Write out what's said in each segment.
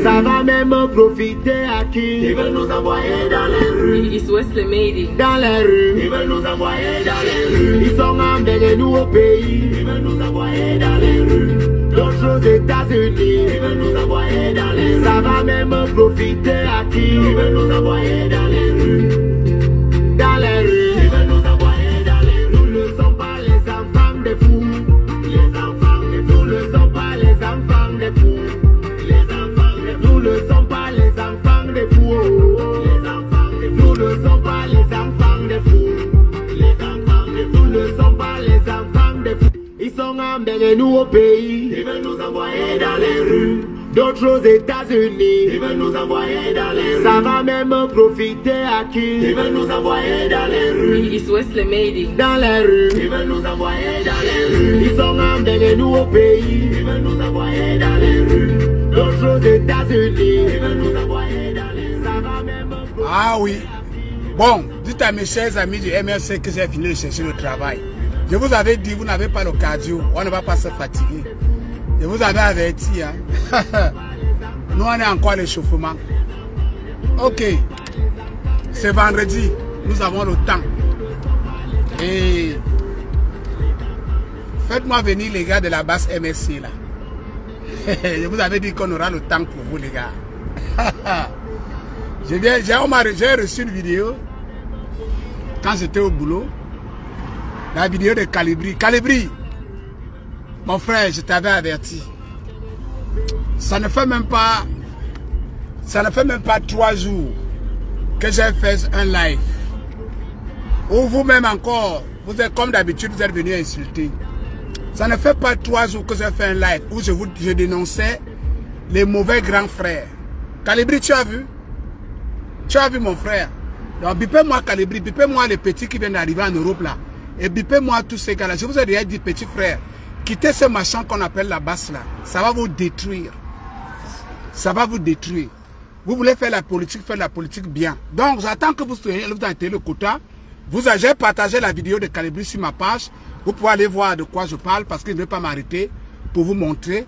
Ça va même profiter à qui? Ils veulent nous envoyer dans les rues. It's Wesley Made. Dans les rues. Ils veulent nous envoyer dans les rues. Ils sont emmenés nous au pays. Ils veulent nous envoyer dans les rues. D'autres aux États-Unis. Ils veulent nous envoyer dans les rues. Ça va même profiter à qui? Ils veulent nous envoyer dans les rues. Dans les rues. Ils veulent nous envoyer dans les rues. Nous ne sommes pas les enfants des fous. Les enfants des fous ne sont pas les enfants des fous. Nous ne sommes pas les enfants des fous. Les enfants des fous. Nous ne sommes pas les enfants des fous. Les enfants des fous. Nous ne sommes pas les enfants des fous. Ils sont emmenés nous au pays. Ils veulent nous envoyer dans les rues. D'autres aux États-Unis. Ils veulent nous envoyer dans les rues. Ça va même profiter à qui? Ils veulent nous envoyer dans les rues. It's Wesley Made. Dans les rues. Ils veulent nous envoyer dans les rues. Ils sont emmenés nous au pays. Ils veulent nous envoyer dans les rues. D'autres aux États-Unis. Ils veulent nous envoyer dans les rues. Ça va même profiter. Ah oui. Bon, dites à mes chers amis du MRC que j'ai fini de chercher le travail. Je vous avais dit, vous n'avez pas le cardio, on ne va pas se fatiguer. Je vous avais averti, hein. Nous, on est encore à l'échauffement. Ok. C'est vendredi. Nous avons le temps. Et faites-moi venir les gars de la basse MSC, là. Je vous avais dit qu'on aura le temps pour vous, les gars. J'ai reçu une vidéo quand j'étais au boulot. La vidéo de Calibri. Calibri, mon frère, je t'avais averti. Ça ne fait même pas 3 jours que j'ai fait un live. Ou vous-même encore, vous êtes comme d'habitude, vous êtes venu insulter. Ça ne fait pas 3 jours que j'ai fait un live où je dénonçais les mauvais grands frères. Calibri, tu as vu? Tu as vu mon frère? Donc bipez-moi Calibri, bipez-moi les petits qui viennent d'arriver en Europe là. Et bipez-moi tous ces gars-là. Je vous ai déjà dit, petits frères, quittez ce machin qu'on appelle la basse là. Ça va vous détruire. Ça va vous détruire. Vous voulez faire la politique bien. Donc, j'attends que vous soyez le quota. J'ai partagé la vidéo de Calibri sur ma page. Vous pouvez aller voir de quoi je parle parce que je ne vais pas m'arrêter pour vous montrer.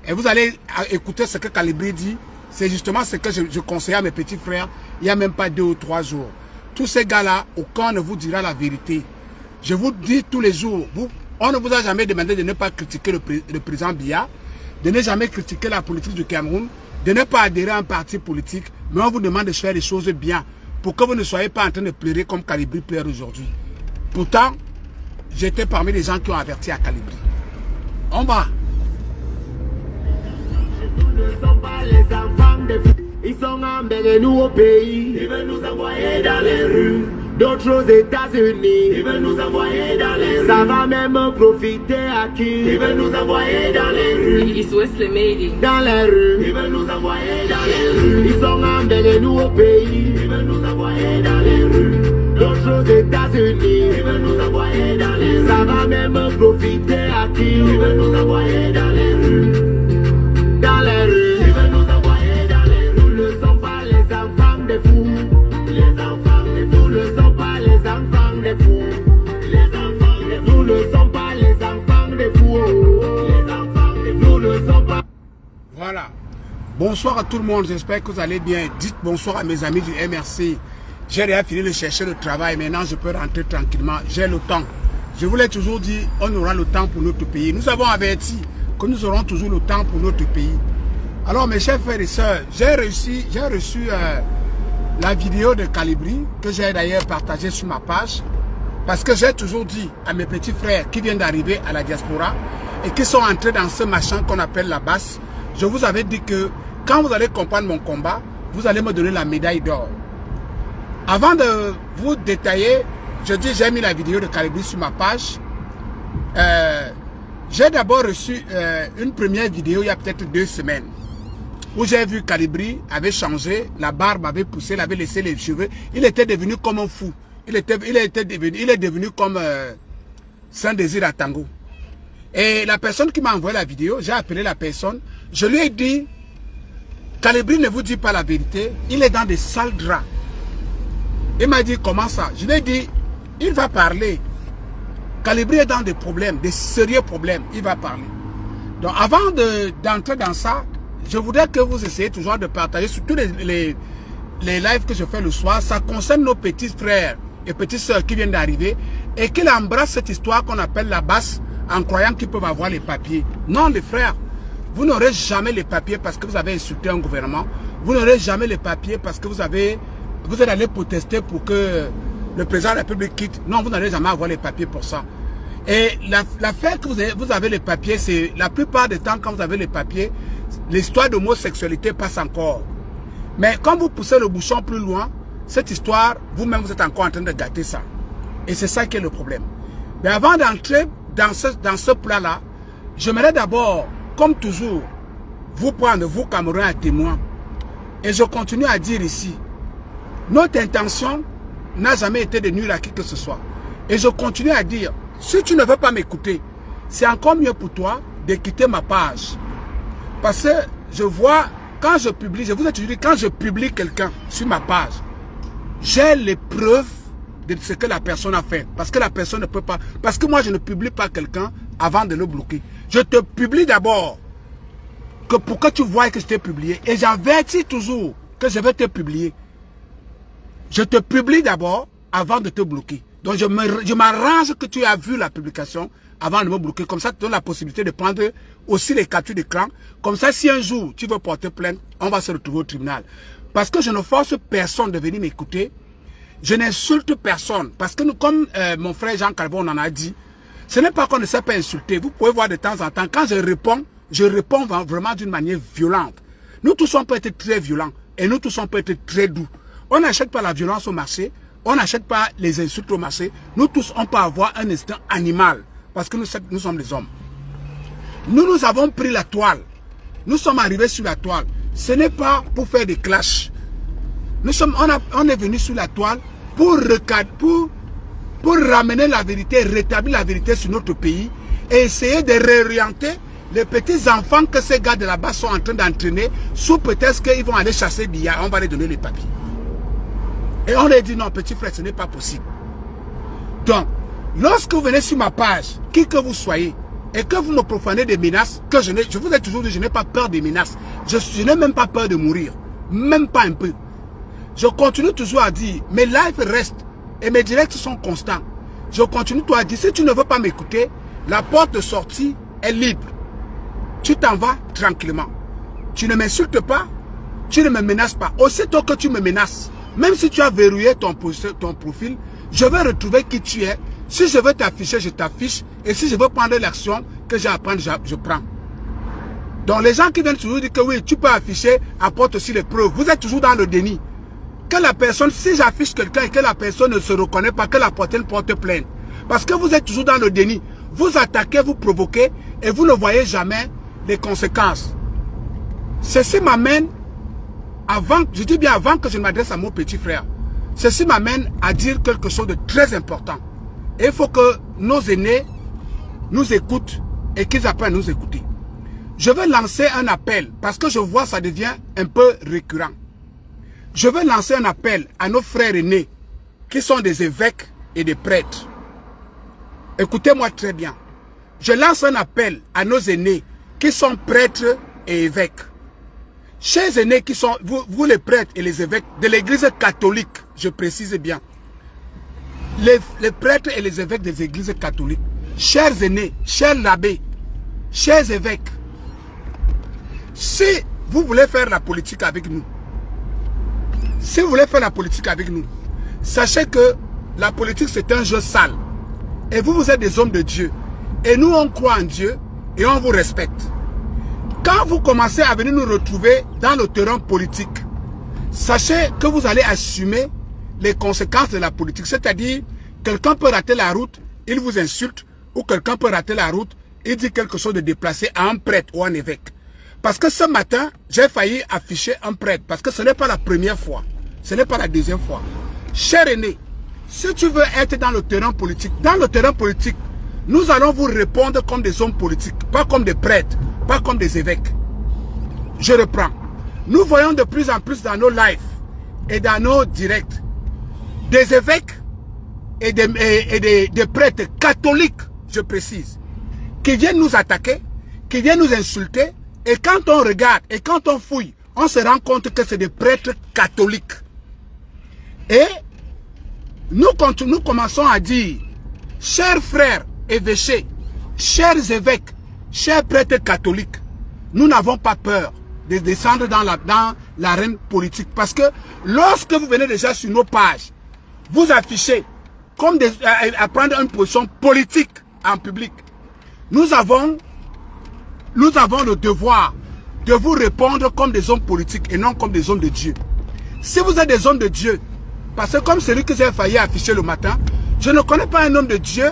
Et vous allez écouter ce que Calibri dit. C'est justement ce que je conseille à mes petits frères il n'y a même pas 2 ou 3 jours. Tous ces gars-là, aucun ne vous dira la vérité. Je vous dis tous les jours, on ne vous a jamais demandé de ne pas critiquer le président Biya, de ne jamais critiquer la politique du Cameroun, de ne pas adhérer à un parti politique, mais on vous demande de faire les choses bien, pour que vous ne soyez pas en train de pleurer comme Calibri pleure aujourd'hui. Pourtant, j'étais parmi les gens qui ont averti à Calibri. On va. Nous ne sommes pas les enfants des fous. Ils sont emmenés nous au pays. Ils veulent nous envoyer dans les rues. D'autres aux États-Unis. Ils veulent nous envoyer dans les rues. Ça va même profiter à qui? Ils veulent nous envoyer dans les rues. It's Wesley Made. Dans les rues. Ils veulent nous envoyer dans les rues. Ils sont emmenés nous au pays. Ils veulent nous envoyer dans les rues. D'autres aux États-Unis. Ils veulent nous envoyer dans les rues. Ça va même profiter à qui? Ils veulent nous envoyer dans les rues. Dans les rues. Ils veulent nous envoyer dans les rues. Nous ne sommes pas les enfants des fous. Les enfants des fous ne sont pas les enfants des fous. Les enfants des fous. Nous ne sommes pas les enfants des fous. Les enfants des fous ne sont pas. Voilà. Bonsoir à tout le monde, j'espère que vous allez bien. Dites bonsoir à mes amis du MRC. J'ai déjà fini de chercher le travail, maintenant je peux rentrer tranquillement. J'ai le temps. Je vous l'ai toujours dit, on aura le temps pour notre pays. Nous avons averti que nous aurons toujours le temps pour notre pays. Alors mes chers frères et sœurs, j'ai reçu la vidéo de Calibri que j'ai d'ailleurs partagée sur ma page parce que j'ai toujours dit à mes petits frères qui viennent d'arriver à la diaspora et qui sont entrés dans ce machin qu'on appelle la basse, je vous avais dit que quand vous allez comprendre mon combat, vous allez me donner la médaille d'or. Avant de vous détailler, je dis j'ai mis la vidéo de Calibri sur ma page. J'ai d'abord reçu une première vidéo il y a peut-être 2 semaines où j'ai vu Calibri avait changé, la barbe avait poussé, il avait laissé les cheveux. Il était devenu comme un fou. Il est devenu comme Saint-Désir à Tango. Et la personne qui m'a envoyé la vidéo, j'ai appelé la personne. Je lui ai dit, Calibri ne vous dit pas la vérité, il est dans des sales draps. Il m'a dit, comment ça? Je lui ai dit, il va parler. Calibri est dans des problèmes, des sérieux problèmes, il va parler. Donc avant d'entrer dans ça, je voudrais que vous essayiez toujours de partager sur tous les lives que je fais le soir. Ça concerne nos petits frères et petites sœurs qui viennent d'arriver et qu'ils embrassent cette histoire qu'on appelle la basse en croyant qu'ils peuvent avoir les papiers. Non, les frères, vous n'aurez jamais les papiers parce que vous avez insulté un gouvernement. Vous n'aurez jamais les papiers parce que vous êtes allé protester pour que le président de la République quitte. Non, vous n'allez jamais avoir les papiers pour ça. Et l'affaire que vous avez les papiers, c'est la plupart du temps quand vous avez les papiers, l'histoire d'homosexualité passe encore. Mais quand vous poussez le bouchon plus loin, cette histoire, vous-même, vous êtes encore en train de gâter ça. Et c'est ça qui est le problème. Mais avant d'entrer dans ce plat-là, j'aimerais d'abord, comme toujours, vous prendre, vous Camerounais, à témoin. Et je continue à dire ici, notre intention n'a jamais été de nuire à qui que ce soit. Et je continue à dire, si tu ne veux pas m'écouter, c'est encore mieux pour toi de quitter ma page. Parce que je vois, quand je publie, je vous ai toujours dit, quand je publie quelqu'un sur ma page, j'ai les preuves de ce que la personne a fait. Parce que la personne ne peut pas, parce que moi je ne publie pas quelqu'un avant de le bloquer. Je te publie d'abord pour que tu vois que je t'ai publié. Et j'avertis toujours que je vais te publier. Je te publie d'abord avant de te bloquer. Donc je m'arrange que tu as vu la publication avant de me bloquer. Comme ça, tu as la possibilité de prendre aussi les captures d'écran. Comme ça, si un jour tu veux porter plainte, on va se retrouver au tribunal. Parce que je ne force personne de venir m'écouter. Je n'insulte personne. Parce que nous, comme mon frère Jean Calvon en a dit, ce n'est pas qu'on ne sait pas insulter. Vous pouvez voir de temps en temps, quand je réponds vraiment d'une manière violente. Nous tous, on peut être très violents. Et nous tous, on peut être très doux. On n'achète pas la violence au marché. On n'achète pas les insultes au marché. Nous tous, on peut avoir un instinct animal. Parce que nous sommes des hommes. Nous avons pris la toile. Nous sommes arrivés sur la toile. Ce n'est pas pour faire des clashs. On est venu sur la toile pour ramener la vérité, rétablir la vérité sur notre pays et essayer de réorienter les petits enfants que ces gars de là-bas sont en train d'entraîner sous prétexte qu'ils vont aller chasser Biya. On va les donner les papiers. Et on leur dit non, petit frère, ce n'est pas possible. Donc, lorsque vous venez sur ma page, qui que vous soyez, et que vous me profanez des menaces, je vous ai toujours dit, je n'ai pas peur des menaces. Je n'ai même pas peur de mourir. Même pas un peu. Je continue toujours à dire, mes lives restent et mes directs sont constants. Je continue toujours à dire, si tu ne veux pas m'écouter, la porte de sortie est libre. Tu t'en vas tranquillement. Tu ne m'insultes pas, tu ne me menaces pas. Aussitôt que tu me menaces, même si tu as verrouillé ton profil, je vais retrouver qui tu es. Si je veux t'afficher, je t'affiche. Et si je veux prendre l'action que j'ai à prendre, je prends. Donc les gens qui viennent toujours dire que oui, tu peux afficher, apporte aussi les preuves. Vous êtes toujours dans le déni. Que la personne, si j'affiche quelqu'un et que la personne ne se reconnaît pas, que la personne porte plainte. Parce que vous êtes toujours dans le déni. Vous attaquez, vous provoquez et vous ne voyez jamais les conséquences. Ceci m'amène, je dis bien avant que je m'adresse à mon petit frère, ceci m'amène à dire quelque chose de très important. Et il faut que nos aînés nous écoutent et qu'ils apprennent à nous écouter. Je vais lancer un appel parce que je vois ça devient un peu récurrent. Je vais lancer un appel à nos frères aînés qui sont des évêques et des prêtres. Écoutez-moi très bien. Je lance un appel à nos aînés qui sont prêtres et évêques. Chers aînés qui sont, vous les prêtres et les évêques de l'église catholique, je précise bien. Les prêtres et les évêques des églises catholiques. Chers aînés, chers abbés, chers évêques. Si vous voulez faire la politique avec nous, sachez que la politique c'est un jeu sale. Et vous êtes des hommes de Dieu. Et nous on croit en Dieu et on vous respecte. Quand vous commencez à venir nous retrouver dans le terrain politique, sachez que vous allez assumer les conséquences de la politique. C'est-à-dire, quelqu'un peut rater la route, il vous insulte, ou quelqu'un peut rater la route, il dit quelque chose de déplacé à un prêtre ou un évêque. Parce que ce matin, j'ai failli afficher un prêtre, parce que ce n'est pas la première fois, ce n'est pas la deuxième fois. Cher aîné, si tu veux être dans le terrain politique, nous allons vous répondre comme des hommes politiques, pas comme des prêtres, pas comme des évêques. Je reprends. Nous voyons de plus en plus dans nos lives et dans nos directs des évêques et des prêtres catholiques, je précise, qui viennent nous attaquer, qui viennent nous insulter, Et quand on regarde, et quand on fouille, on se rend compte que c'est des prêtres catholiques. Et nous commençons à dire, chers frères évêchés, chers évêques, chers prêtres catholiques, nous n'avons pas peur de descendre dans l'arène politique. Parce que lorsque vous venez déjà sur nos pages, vous affichez comme à prendre une position politique en public. Nous avons le devoir de vous répondre comme des hommes politiques et non comme des hommes de Dieu. Si vous êtes des hommes de Dieu, parce que comme celui que j'ai failli afficher le matin, je ne connais pas un homme de Dieu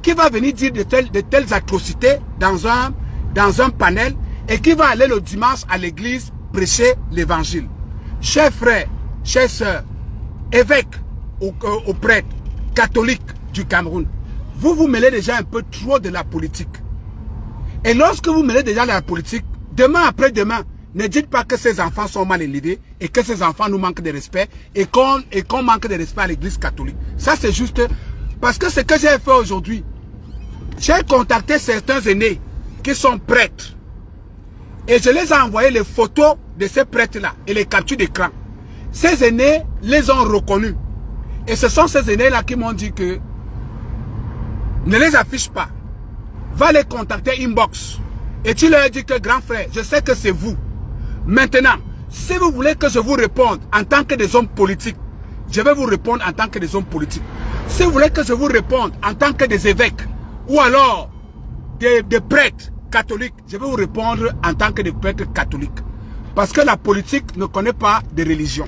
qui va venir dire de telles atrocités dans un panel et qui va aller le dimanche à l'église prêcher l'évangile. Chers frères, chers sœurs, évêques aux prêtres, catholiques du Cameroun, vous vous mêlez déjà un peu trop de la politique. Et lorsque vous mêlez déjà de la politique, demain après demain, ne dites pas que ces enfants sont mal élevés et que ces enfants nous manquent de respect et qu'on manque de respect à l'église catholique. Ça c'est juste parce que ce que j'ai fait aujourd'hui, j'ai contacté certains aînés qui sont prêtres et je les ai envoyé les photos de ces prêtres-là et les captures d'écran. Ces aînés les ont reconnus. Et ce sont ces aînés-là qui m'ont dit que ne les affiche pas. Va les contacter inbox. Et tu leur dis que grand frère, je sais que c'est vous. Maintenant, si vous voulez que je vous réponde en tant que des hommes politiques, je vais vous répondre en tant que des hommes politiques. Si vous voulez que je vous réponde en tant que des évêques ou alors des prêtres catholiques, je vais vous répondre en tant que des prêtres catholiques. Parce que la politique ne connaît pas de religion.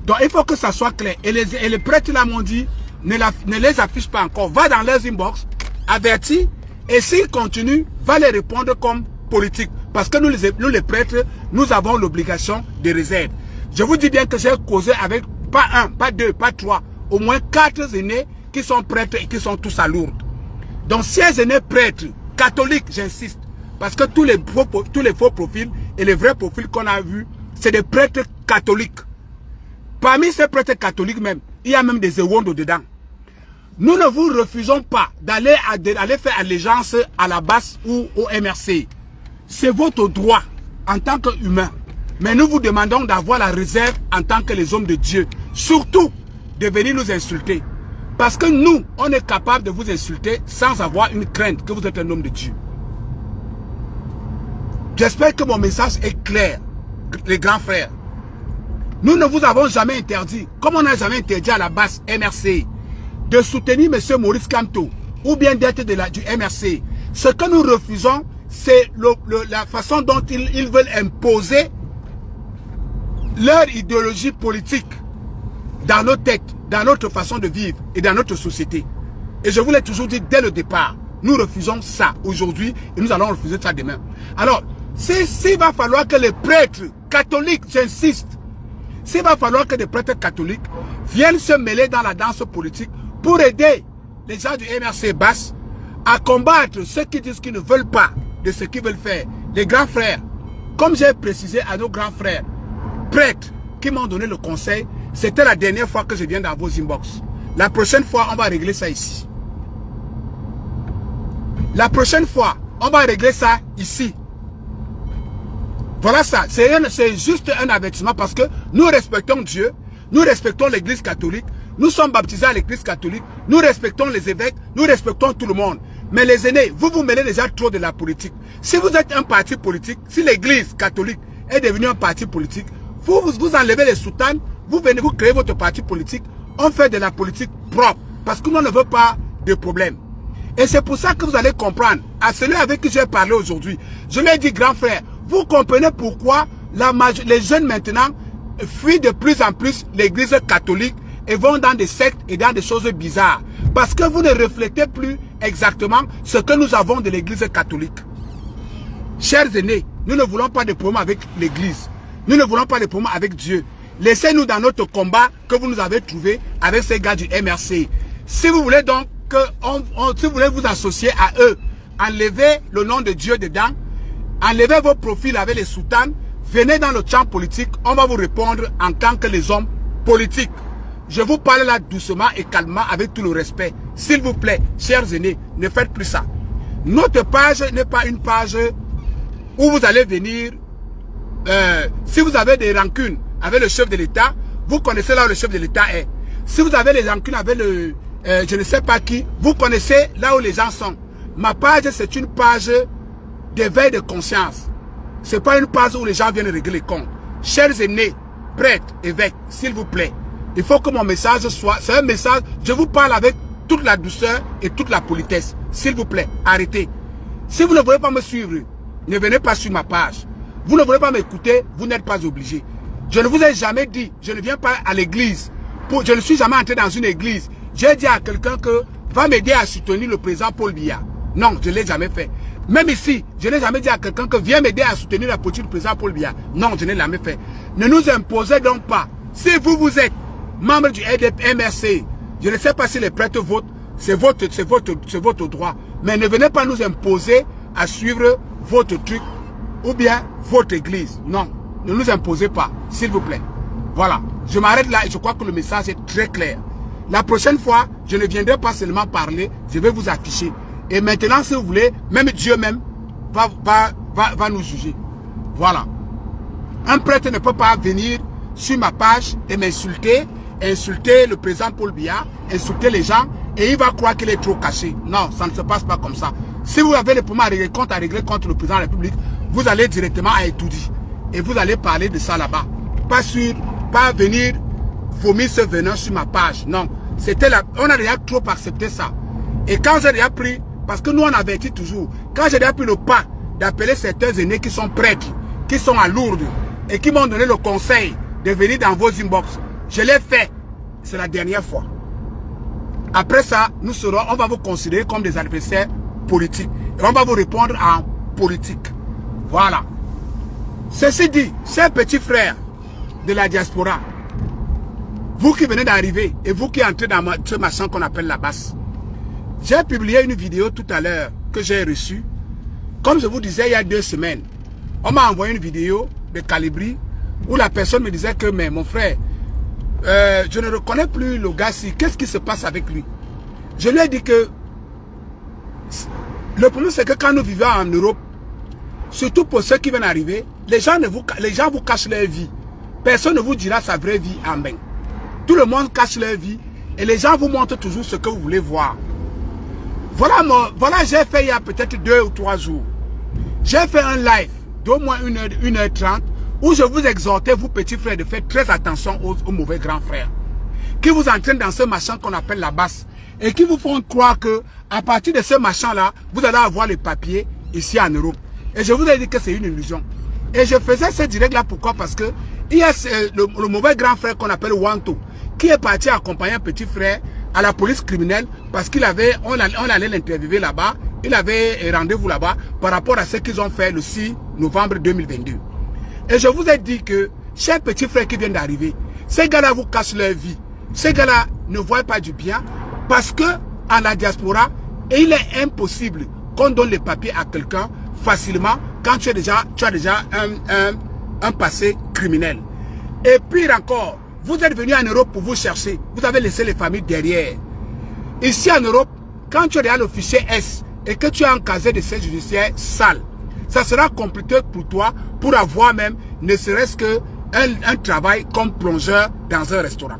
Donc il faut que ça soit clair. Et les prêtres là m'ont dit, ne les affiche pas encore. Va dans leurs inbox, avertis, et s'ils continuent, va les répondre comme politique. Parce que nous les prêtres, nous avons l'obligation de réserve. Je vous dis bien que j'ai causé avec pas un, pas deux, pas trois, au moins 4 aînés qui sont prêtres et qui sont tous à Lourdes. Donc si les aînés prêtres, catholiques, j'insiste, parce que tous les faux profils et les vrais profils qu'on a vus, c'est des prêtres catholiques. Parmi ces prêtres catholiques même, il y a même des éwondos dedans. Nous ne vous refusons pas d'aller faire allégeance à la base ou au MRC. C'est votre droit en tant qu'humain. Mais nous vous demandons d'avoir la réserve en tant que les hommes de Dieu. Surtout de venir nous insulter. Parce que nous, on est capable de vous insulter sans avoir une crainte que vous êtes un homme de Dieu. J'espère que mon message est clair, les grands frères. Nous ne vous avons jamais interdit, comme on n'a jamais interdit à la base MRC, de soutenir M. Maurice Kamto ou bien d'être du MRC. Ce que nous refusons, c'est la façon dont ils veulent imposer leur idéologie politique dans nos têtes, dans notre façon de vivre et dans notre société. Et je vous l'ai toujours dit dès le départ, nous refusons ça aujourd'hui et nous allons refuser ça demain. Alors, s'il va falloir que les prêtres catholiques, j'insiste, s'il va falloir que des prêtres catholiques viennent se mêler dans la danse politique pour aider les gens du MRC Basse à combattre ceux qui disent qu'ils ne veulent pas de ce qu'ils veulent faire. Les grands frères, comme j'ai précisé à nos grands frères, prêtres qui m'ont donné le conseil, c'était la dernière fois que je viens dans vos inbox. La prochaine fois, on va régler ça ici. La prochaine fois, on va régler ça ici. Voilà ça. C'est juste un avertissement parce que nous respectons Dieu, nous respectons l'église catholique, nous sommes baptisés à l'église catholique, nous respectons les évêques, nous respectons tout le monde. Mais les aînés, vous vous mêlez déjà trop de la politique. Si vous êtes un parti politique, si l'église catholique est devenue un parti politique, vous enlevez les soutanes, vous venez, vous créez votre parti politique, on fait de la politique propre parce que nous ne veut pas de problème. Et c'est pour ça que vous allez comprendre, à celui avec qui j'ai parlé aujourd'hui, je lui ai dit, grand frère, vous comprenez pourquoi les jeunes maintenant fuient de plus en plus l'église catholique et vont dans des sectes et dans des choses bizarres. Parce que vous ne reflétez plus exactement ce que nous avons de l'église catholique. Chers aînés, nous ne voulons pas de problème avec l'église. Nous ne voulons pas de problème avec Dieu. Laissez-nous dans notre combat que vous nous avez trouvé avec ces gars du MRC. Si vous voulez donc si vous voulez vous associer à eux, enlevez le nom de Dieu dedans, enlevez vos profils avec les soutanes, venez dans le champ politique, on va vous répondre en tant que les hommes politiques. Je vous parle là doucement et calmement avec tout le respect. S'il vous plaît, chers aînés, ne faites plus ça. Notre page n'est pas une page où vous allez venir, si vous avez des rancunes avec le chef de l'État, vous connaissez là où le chef de l'État est. Si vous avez des rancunes avec le, je ne sais pas qui, vous connaissez là où les gens sont. Ma page, c'est une page d'éveil de conscience. Ce n'est pas une page où les gens viennent régler les comptes. Chers aînés, prêtres, évêques, s'il vous plaît, il faut que mon message soit, c'est un message, je vous parle avec toute la douceur et toute la politesse. S'il vous plaît, arrêtez. Si vous ne voulez pas me suivre, ne venez pas sur ma page. Vous ne voulez pas m'écouter, vous n'êtes pas obligé. Je ne vous ai jamais dit, je ne viens pas à l'église. Je ne suis jamais entré dans une église. J'ai dit à quelqu'un que va m'aider à soutenir le président Paul Biya. Non, je ne l'ai jamais fait. Même ici, je n'ai jamais dit à quelqu'un que viens m'aider à soutenir la politique du président Paul Biya. Non, je ne l'ai jamais fait. Ne nous imposez donc pas. Si vous êtes membre du MRC, je ne sais pas si les prêtres votent, c'est votre droit. Mais ne venez pas nous imposer à suivre votre truc ou bien votre église. Non, ne nous imposez pas, s'il vous plaît. Voilà, je m'arrête là et je crois que le message est très clair. La prochaine fois, je ne viendrai pas seulement parler, je vais vous afficher. Et maintenant, si vous voulez, même Dieu même va nous juger. Voilà. Un prêtre ne peut pas venir sur ma page et m'insulter, insulter le président Paul Biya, insulter les gens, et il va croire qu'il est trop caché. Non, ça ne se passe pas comme ça. Si vous avez les problèmes à régler contre le président de la République, vous allez directement à Etoudi. Et vous allez parler de ça là-bas. Pas venir vomir ce venin sur ma page. Non. On a déjà trop accepté ça. Et quand j'ai déjà pris, parce que nous on avertit toujours, quand j'ai déjà pris le pas d'appeler certains aînés qui sont prêtres, qui sont à Lourdes, et qui m'ont donné le conseil de venir dans vos inbox, je l'ai fait. C'est la dernière fois. Après ça, on va vous considérer comme des adversaires politiques. Et on va vous répondre en politique. Voilà. Ceci dit, chers petits frères de la diaspora, vous qui venez d'arriver et vous qui entrez dans ce machin qu'on appelle la basse, j'ai publié une vidéo tout à l'heure que j'ai reçue. Comme je vous disais il y a 2 semaines, on m'a envoyé une vidéo de Calibri où la personne me disait que, mais mon frère, je ne reconnais plus le gars-ci. Qu'est-ce qui se passe avec lui? Je lui ai dit que le problème c'est que quand nous vivons en Europe, surtout pour ceux qui viennent arriver, les gens vous cachent leur vie. Personne ne vous dira sa vraie vie en main. Tout le monde cache leur vie et les gens vous montrent toujours ce que vous voulez voir. Voilà, j'ai fait il y a peut-être 2 ou 3 jours. J'ai fait un live d'au moins 1h30 où je vous exhortais, vous petits frères, de faire très attention aux mauvais grands frères qui vous entraînent dans ce machin qu'on appelle la basse et qui vous font croire que à partir de ce machin-là, vous allez avoir les papiers ici en Europe. Et je vous ai dit que c'est une illusion. Et je faisais ce direct-là, pourquoi? Parce que il y a le mauvais grand frère qu'on appelle Wanto, qui est parti accompagner un petit frère à la police criminelle parce qu'il avait, on allait l'interviewer là-bas, il avait rendez-vous là-bas par rapport à ce qu'ils ont fait le 6 novembre 2022. Et je vous ai dit que, chers petits frères qui viennent d'arriver, ces gars-là vous cassent leur vie. Ces gars-là ne voient pas du bien parce que, en la diaspora, il est impossible qu'on donne les papiers à quelqu'un facilement quand tu as déjà un passé criminel. Et pire encore, vous êtes venu en Europe pour vous chercher. Vous avez laissé les familles derrière. Ici en Europe, quand tu as le fichier S et que tu as un casier de siège judiciaire sale, ça sera compliqué pour toi pour avoir même, ne serait-ce qu'un travail comme plongeur dans un restaurant.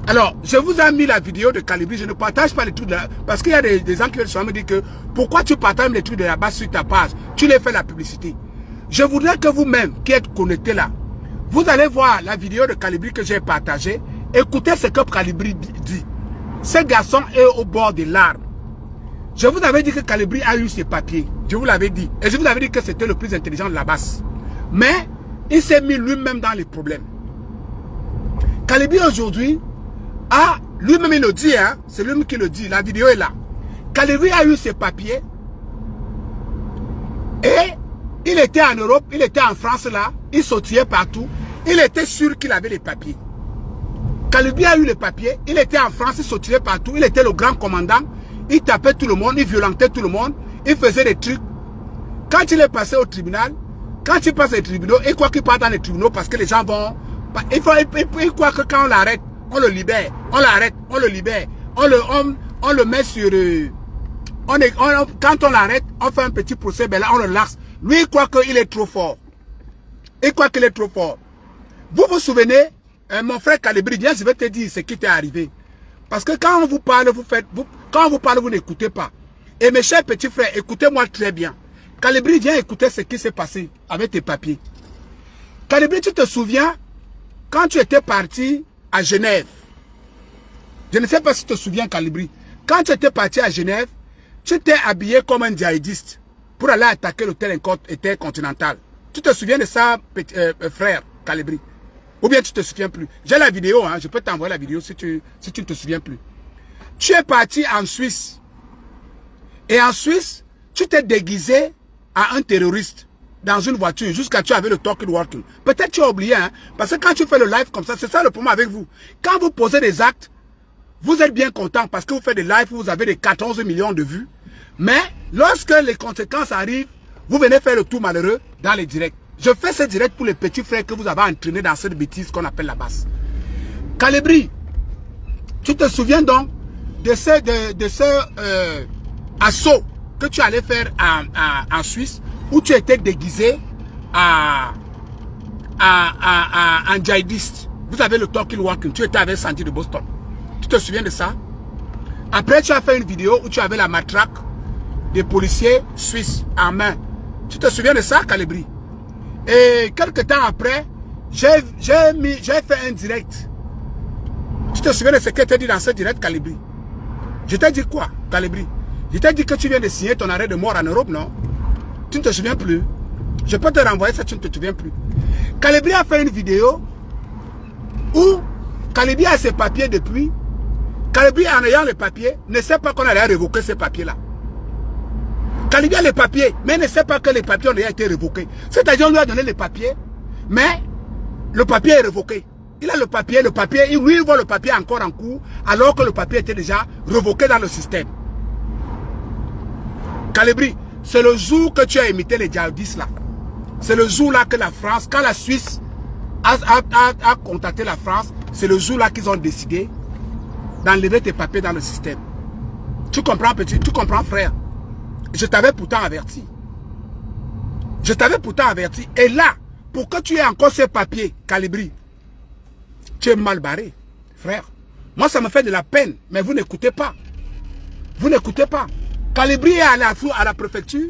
Alors, je vous ai mis la vidéo de Calibri. Je ne partage pas les trucs de la... Parce qu'il y a des gens qui viennent me dire que pourquoi tu partages les trucs de la base sur ta page? Tu les fais la publicité. Je voudrais que vous-même, qui êtes connectés là, vous allez voir la vidéo de Calibri que j'ai partagée. Écoutez ce que Calibri dit. Ce garçon est au bord des larmes. Je vous avais dit que Calibri a eu ses papiers. Je vous l'avais dit. Et je vous avais dit que c'était le plus intelligent de la base. Mais il s'est mis lui-même dans les problèmes. Calibri aujourd'hui a, lui-même il le dit, hein, c'est lui-même qui le dit. La vidéo est là. Calibri a eu ses papiers. Et il était en Europe, il était en France là. Il sautillait partout. Il était sûr qu'il avait les papiers. Calibri a eu les papiers. Il était en France, il sautillait partout. Il était le grand commandant. Il tapait tout le monde, il violentait tout le monde. Il faisait des trucs. Quand il est passé au tribunal, quand il passe au tribunal, il croit qu'il part dans les tribunaux parce que les gens vont... Il croit que quand on l'arrête, on le libère. On l'arrête, on le libère. On le met sur... Quand on l'arrête, on fait un petit procès, ben là, on le lâche. Lui, il croit qu'il est trop fort. Il croit qu'il est trop fort. Vous vous souvenez, mon frère Calibri, viens, je vais te dire ce qui t'est arrivé. Parce que quand on vous parle, quand on vous parle, vous n'écoutez pas. Et mes chers petits frères, écoutez-moi très bien. Calibri, viens écouter ce qui s'est passé avec tes papiers. Calibri, tu te souviens, quand tu étais parti à Genève, je ne sais pas si tu te souviens, Calibri, quand tu étais parti à Genève, tu t'es habillé comme un djihadiste pour aller attaquer l'hôtel Intercontinental. Tu te souviens de ça, frère Calibri? Ou bien tu ne te souviens plus? J'ai la vidéo, hein, je peux t'envoyer la vidéo si tu ne te souviens plus. Tu es parti en Suisse. Et en Suisse, tu t'es déguisé à un terroriste dans une voiture jusqu'à tu avais le talking walking. Peut-être tu as oublié, hein, parce que quand tu fais le live comme ça, c'est ça le problème avec vous. Quand vous posez des actes, vous êtes bien content parce que vous faites des lives, vous avez des 14 millions de vues. Mais lorsque les conséquences arrivent, vous venez faire le tout malheureux dans les directs. Je fais ce direct pour les petits frères que vous avez entraînés dans cette bêtise qu'on appelle la basse. Calibri, tu te souviens donc de ce assaut que tu allais faire en Suisse où tu étais déguisé en djihadiste. Vous avez le talking walking, tu étais avec Sandy de Boston. Tu te souviens de ça? Après, tu as fait une vidéo où tu avais la matraque des policiers suisses en main. Tu te souviens de ça, Calibri? Et quelques temps après, j'ai fait un direct. Tu te souviens de ce que tu as dit dans ce direct, Calibri? Je t'ai dit quoi, Calibri? Je t'ai dit que tu viens de signer ton arrêt de mort en Europe, non? Tu ne te souviens plus? Je peux te renvoyer ça, tu ne te souviens plus. Calibri a fait une vidéo où Calibri a ses papiers depuis. Calibri, en ayant les papiers, ne sait pas qu'on allait révoquer ces papiers-là. Calibri a les papiers, mais il ne sait pas que les papiers ont déjà été révoqués. C'est-à-dire, on lui a donné les papiers, mais le papier est révoqué. Il a le papier, lui, il voit le papier encore en cours, alors que le papier était déjà révoqué dans le système. Calibri, c'est le jour que tu as imité les djihadistes là. C'est le jour là que la France, quand la Suisse a contacté la France, c'est le jour là qu'ils ont décidé d'enlever tes papiers dans le système. Tu comprends, petit? Tu comprends, frère? Je t'avais pourtant averti. Je t'avais pourtant averti. Et là, pour que tu aies encore ces papiers, Calibri, tu es mal barré, frère. Moi, ça me fait de la peine, mais vous n'écoutez pas. Vous n'écoutez pas. Calibri est allé à la préfecture.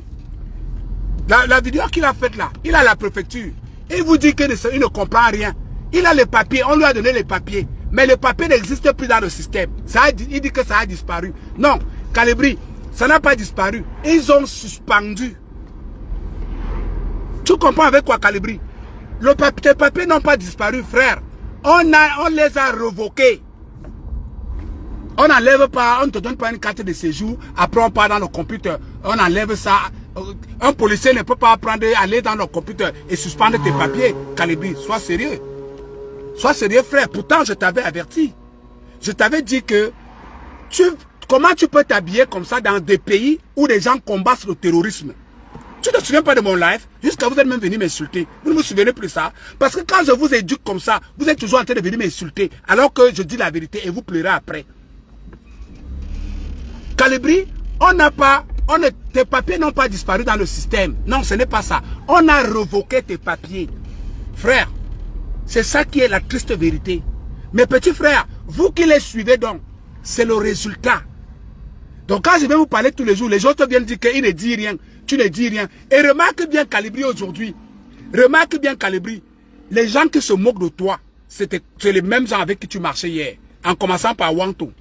La vidéo qu'il a faite là, il a la préfecture. Il vous dit qu'il ne comprend rien. Il a les papiers, on lui a donné les papiers. Mais les papiers n'existent plus dans le système. Il dit que ça a disparu. Non, Calibri, ça n'a pas disparu. Ils ont suspendu. Tu comprends avec quoi, Calibri? Tes papiers n'ont pas disparu, frère. On les a révoqués. On n'enlève pas, on ne te donne pas une carte de séjour. Après, on part dans le computer. On enlève ça. Un policier ne peut pas aller dans le computer et suspendre tes papiers. Calibri, sois sérieux. Sois sérieux, frère. Pourtant, je t'avais averti. Je t'avais dit que comment tu peux t'habiller comme ça dans des pays où les gens combattent le terrorisme? Tu ne te souviens pas de mon live? Jusqu'à vous êtes même venu m'insulter. Vous ne vous souvenez plus ça? Parce que quand je vous éduque comme ça, vous êtes toujours en train de venir m'insulter. Alors que je dis la vérité et vous pleurez après. Calibri, tes papiers n'ont pas disparu dans le système. Non, ce n'est pas ça. On a révoqué tes papiers. Frère, c'est ça qui est la triste vérité. Mes petits frères, vous qui les suivez donc, c'est le résultat. Donc quand je vais vous parler tous les jours, les autres viennent dire qu'il ne dit rien. Tu ne dis rien. Et remarque bien Calibri aujourd'hui. Remarque bien Calibri. Les gens qui se moquent de toi, c'est les mêmes gens avec qui tu marchais hier. En commençant par Wanto.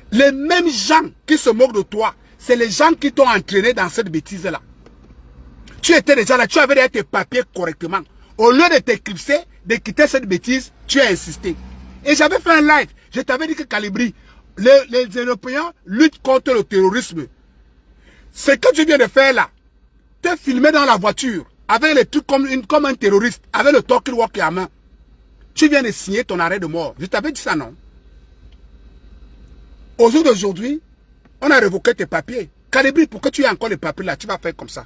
Les mêmes gens qui se moquent de toi, c'est les gens qui t'ont entraîné dans cette bêtise-là. Tu étais déjà là, tu avais déjà tes papiers correctement. Au lieu de t'éclipser, de quitter cette bêtise, tu as insisté. Et j'avais fait un live. Je t'avais dit que Calibri, les Européens luttent contre le terrorisme. Ce que tu viens de faire là, t'es filmé dans la voiture, avec les trucs comme un terroriste, avec le talkie walkie à main. Tu viens de signer ton arrêt de mort. Je t'avais dit ça, non? Au jour d'aujourd'hui, on a révoqué tes papiers. Calibri, pour que tu aies encore les papiers là, tu vas faire comme ça.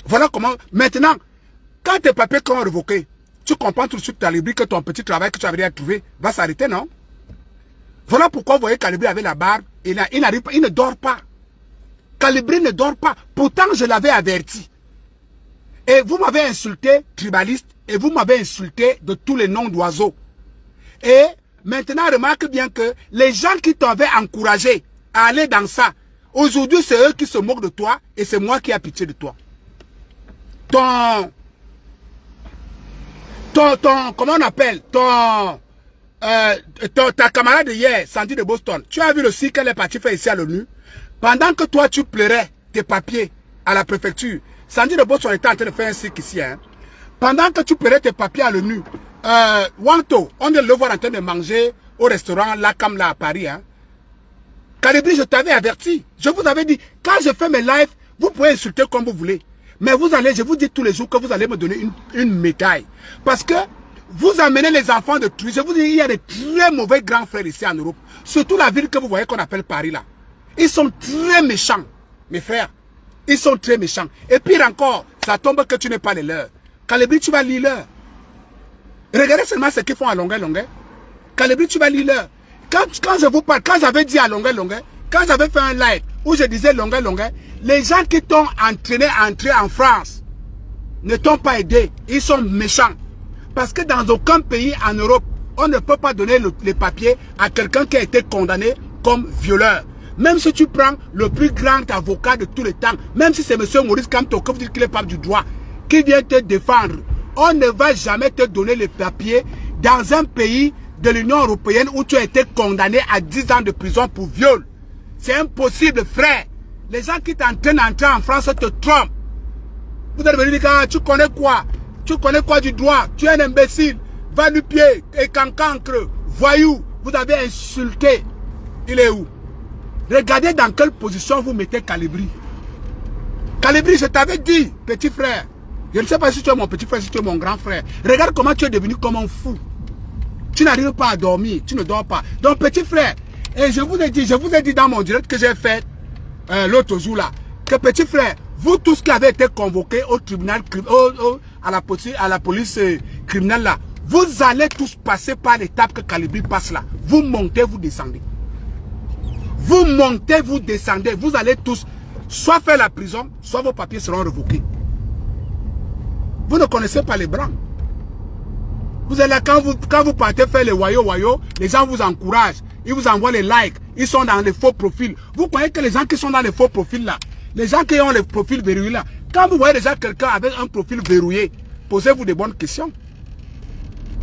Voilà comment. Maintenant, quand tes papiers sont révoqués, tu comprends tout de suite, Calibri, que ton petit travail que tu avais déjà trouvé va s'arrêter, non? Voilà pourquoi vous voyez Calibri avec la barbe, il ne dort pas. Calibri ne dort pas. Pourtant, je l'avais averti. Et vous m'avez insulté, tribaliste, et vous m'avez insulté de tous les noms d'oiseaux. Et maintenant, remarque bien que les gens qui t'avaient encouragé à aller dans ça, aujourd'hui, c'est eux qui se moquent de toi et c'est moi qui ai pitié de toi. Comment on appelle, ta camarade hier, Sandy de Boston, tu as vu le cirque qu'elle est partie faire ici à l'ONU? Pendant que toi, tu pleurais tes papiers à la préfecture, Sandy de Boston était en train de faire un cirque ici. Hein. Pendant que tu pleurais tes papiers à l'ONU, Wanto, on est le voir en train de manger au restaurant Lacam là à Paris. Hein. Calibri, je t'avais averti. Je vous avais dit, quand je fais mes lives, vous pouvez insulter comme vous voulez. Mais vous allez, je vous dis tous les jours que vous allez me donner une médaille. Parce que vous amenez les enfants de truie. Je vous dis, il y a des très mauvais grands frères ici en Europe. Surtout la ville que vous voyez qu'on appelle Paris là. Ils sont très méchants, mes frères. Ils sont très méchants. Et pire encore, ça tombe que tu n'es pas les leurs. Calibri, tu vas lire leur. Regardez seulement ce qu'ils font à longueur. Calibri, tu vas lire leur. Quand je vous parle, quand j'avais dit à longueur, quand j'avais fait un live où je disais longueur, les gens qui t'ont entraîné à entrer en France ne t'ont pas aidé. Ils sont méchants. Parce que dans aucun pays en Europe, on ne peut pas donner les papiers à quelqu'un qui a été condamné comme violeur. Même si tu prends le plus grand avocat de tous les temps, même si c'est M. Maurice Kamto, que vous dites qu'il est pape du droit, qui vient te défendre, on ne va jamais te donner les papiers dans un pays de l'Union européenne où tu as été condamné à 10 ans de prison pour viol. C'est impossible, frère. Les gens qui t'entraînent à entrer en France te trompent. Vous allez me dire, ah, tu connais quoi? Tu connais quoi du droit? Tu es un imbécile. Va du pied et cancancre. Voyou. Vous avez insulté. Il est où? Regardez dans quelle position vous mettez Calibri. Calibri, je t'avais dit, petit frère. Je ne sais pas si tu es mon petit frère, si tu es mon grand frère. Regarde comment tu es devenu comme un fou. Tu n'arrives pas à dormir. Tu ne dors pas. Donc, petit frère, et je vous ai dit dans mon direct que j'ai fait l'autre jour là, que petit frère, vous tous qui avez été convoqués au tribunal, à la police criminelle là, vous allez tous passer par l'étape que Calibri passe là. Vous montez, vous descendez. Vous montez, vous descendez. Vous allez tous soit faire la prison, soit vos papiers seront révoqués. Vous ne connaissez pas les Blancs. Vous êtes là, quand vous partez faire les wayo, les gens vous encouragent. Ils vous envoient les likes. Ils sont dans les faux profils. Vous croyez que les gens qui sont dans les faux profils là, les gens qui ont les profils verrouillés là, quand vous voyez déjà quelqu'un avec un profil verrouillé, posez-vous des bonnes questions.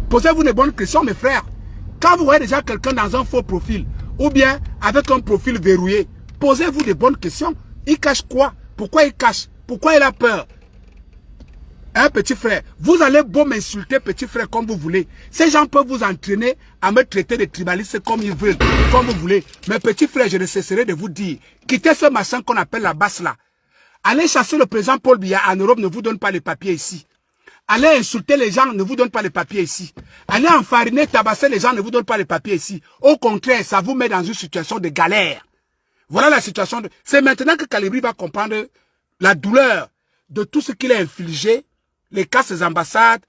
Posez-vous des bonnes questions, mes frères. Quand vous voyez déjà quelqu'un dans un faux profil, ou bien avec un profil verrouillé, posez-vous des bonnes questions. Il cache quoi? Pourquoi il cache? Pourquoi il a peur? Hein, petit frère, vous allez beau m'insulter, petit frère, comme vous voulez. Ces gens peuvent vous entraîner à me traiter de tribaliste comme ils veulent, comme vous voulez. Mais petit frère, je ne cesserai de vous dire, quittez ce machin qu'on appelle la basse là. Allez chasser le président Paul Biya en Europe, ne vous donne pas les papiers ici. Allez insulter les gens, ne vous donne pas les papiers ici. Allez enfariner, tabasser les gens, ne vous donne pas les papiers ici. Au contraire, ça vous met dans une situation de galère. Voilà la situation. C'est maintenant que Calibri va comprendre la douleur de tout ce qu'il a infligé, les cas des ambassades,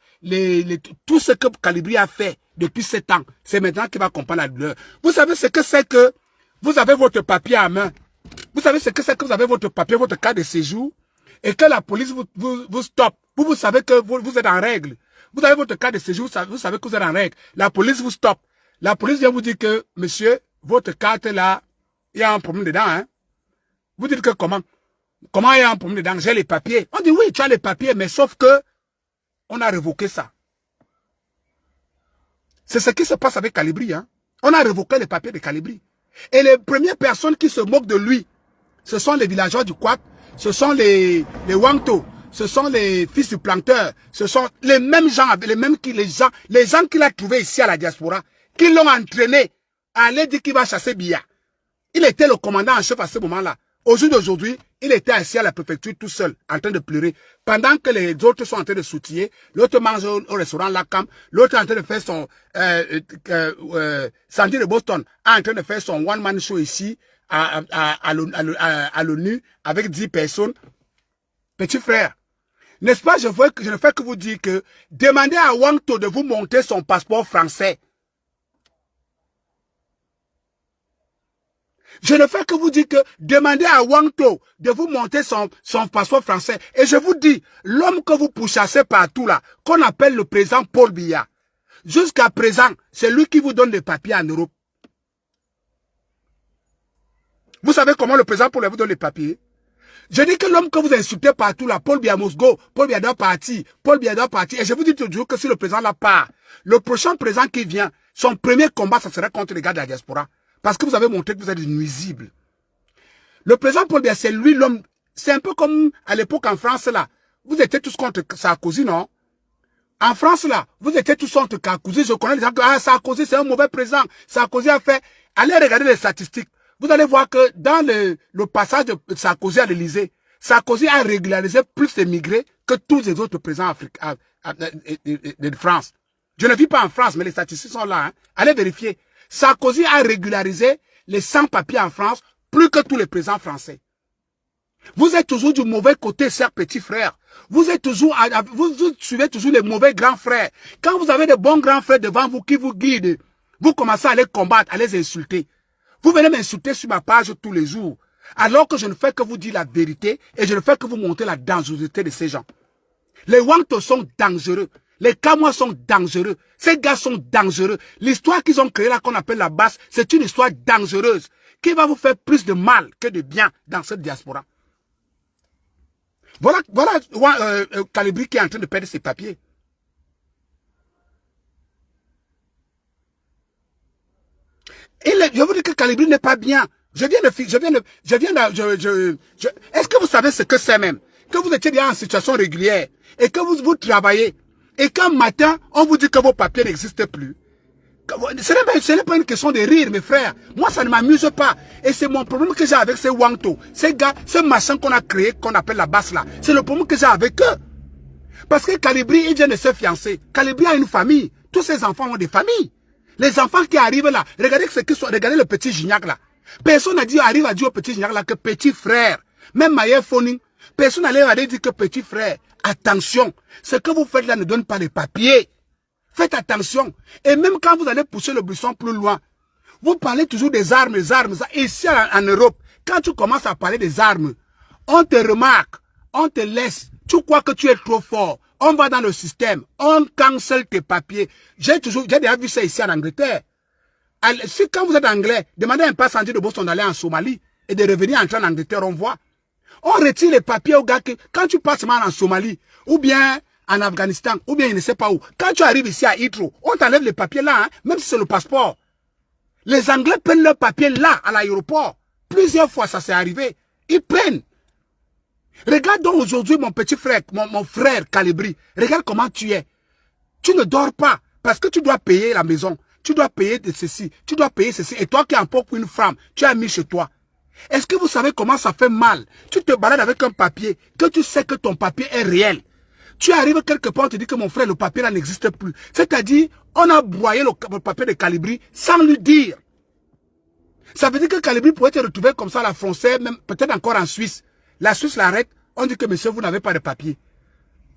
tout ce que Calibri a fait depuis 7 ans. C'est maintenant qu'il va comprendre la douleur. Vous savez ce que c'est que vous avez votre papier à main. Vous savez ce que c'est que vous avez votre papier, votre carte de séjour, et que la police vous stoppe. Vous savez que vous êtes en règle. Vous avez votre carte de séjour, vous savez que vous êtes en règle. La police vous stoppe. La police vient vous dire que, monsieur, votre carte là, il y a un problème dedans. Hein? Vous dites que comment? Comment il y a un problème dedans? J'ai les papiers. On dit oui, tu as les papiers, mais sauf que on a révoqué ça. C'est ce qui se passe avec Calibri. Hein? On a révoqué les papiers de Calibri. Et les premières personnes qui se moquent de lui, ce sont les villageois du Quat, ce sont les Wangto, ce sont les fils du planteur, ce sont les mêmes gens, les gens qu'il a trouvés ici à la diaspora, qui l'ont entraîné à aller dire qu'il va chasser Biya. Il était le commandant en chef à ce moment-là. Au jour d'aujourd'hui, il était assis à la préfecture tout seul, en train de pleurer. Pendant que les autres sont en train de s'outiller, l'autre mange au restaurant Lacam, l'autre est en train de faire son... Sandy de Boston est en train de faire son one-man show ici, à l'ONU, avec 10 personnes. Petit frère, n'est-ce pas, je ne fais que vous dire que demandez à Wangto de vous montrer son passeport français. Je ne fais que vous dire que demandez à Wangto de vous monter son passeport français. Et je vous dis, l'homme que vous pourchassez partout là, qu'on appelle le président Paul Biya, jusqu'à présent, c'est lui qui vous donne les papiers en Europe. Vous savez comment le président Paul Biya vous donne les papiers? Je dis que l'homme que vous insultez partout là, Paul Biya Mosgo, Paul Biya doit partir, Paul Biya doit partir. Et je vous dis toujours que si le président là part, le prochain président qui vient, son premier combat, ça sera contre les gars de la diaspora. Parce que vous avez montré que vous êtes nuisible. Le président Paul Biya, c'est lui l'homme. C'est un peu comme à l'époque en France là. Vous étiez tous contre Sarkozy, non? En France là, vous étiez tous contre Sarkozy. Je connais les gens que Sarkozy c'est un mauvais président. Sarkozy a fait. Allez regarder les statistiques. Vous allez voir que dans le passage de Sarkozy à l'Élysée, Sarkozy a régularisé plus d'émigrés que tous les autres présidents africains de France. Je ne vis pas en France, mais les statistiques sont là. Hein. Allez vérifier. Sarkozy a régularisé les sans-papiers en France plus que tous les présidents français. Vous êtes toujours du mauvais côté, chers petits frères. Vous suivez toujours les mauvais grands frères. Quand vous avez de bons grands frères devant vous qui vous guident, vous commencez à les combattre, à les insulter. Vous venez m'insulter sur ma page tous les jours, alors que je ne fais que vous dire la vérité et je ne fais que vous montrer la dangerosité de ces gens. Les Wangto sont dangereux. Les Kamois sont dangereux. Ces gars sont dangereux. L'histoire qu'ils ont créée là, qu'on appelle la basse, c'est une histoire dangereuse qui va vous faire plus de mal que de bien dans cette diaspora. Voilà Kalibri qui est en train de perdre ses papiers. Je vous dis que Kalibri n'est pas bien. Est-ce que vous savez ce que c'est même? Que vous étiez déjà en situation régulière et que vous travaillez et qu'un matin, on vous dit que vos papiers n'existent plus. Ce n'est pas une question de rire, mes frères. Moi, ça ne m'amuse pas. Et c'est mon problème que j'ai avec ces Wangto. Ces gars, ce machin qu'on a créé, qu'on appelle la basse là. C'est le problème que j'ai avec eux. Parce que Kalibri, il vient de se fiancer. Kalibri a une famille. Tous ses enfants ont des familles. Les enfants qui arrivent là, regardez le petit Gignac là. Personne n'a dit, arrive à dire au petit Gignac là que petit frère. Même Maïe Foning, personne n'allait dire que petit frère. Attention, ce que vous faites là ne donne pas les papiers. Faites attention. Et même quand vous allez pousser le buisson plus loin, vous parlez toujours des armes, Ici en Europe, quand tu commences à parler des armes, on te remarque, on te laisse. Tu crois que tu es trop fort. On va dans le système, on cancelle tes papiers. J'ai déjà vu ça ici en Angleterre. Si quand vous êtes anglais, demandez un passager de Boston d'aller en Somalie et de revenir entrer en Angleterre, on voit. On retire les papiers aux gars que quand tu passes mal en Somalie, ou bien en Afghanistan, ou bien je ne sais pas où. Quand tu arrives ici à Heathrow, on t'enlève les papiers là, hein, même si c'est le passeport. Les Anglais prennent leurs papiers là, à l'aéroport. Plusieurs fois, ça s'est arrivé. Ils prennent. Regarde donc aujourd'hui mon petit frère, mon frère Kalibri. Regarde comment tu es. Tu ne dors pas parce que tu dois payer la maison. Tu dois payer de ceci. Tu dois payer ceci. Et toi qui es pour une femme, tu as mis chez toi. Est-ce que vous savez comment ça fait mal? Tu te balades avec un papier, que tu sais que ton papier est réel. Tu arrives quelque part, on te dit que mon frère, le papier là n'existe plus. C'est-à-dire, on a broyé le papier de Kalibri sans lui dire. Ça veut dire que Kalibri pourrait te retrouver comme ça à la frontière, même peut-être encore en Suisse. La Suisse l'arrête, on dit que monsieur, vous n'avez pas de papier.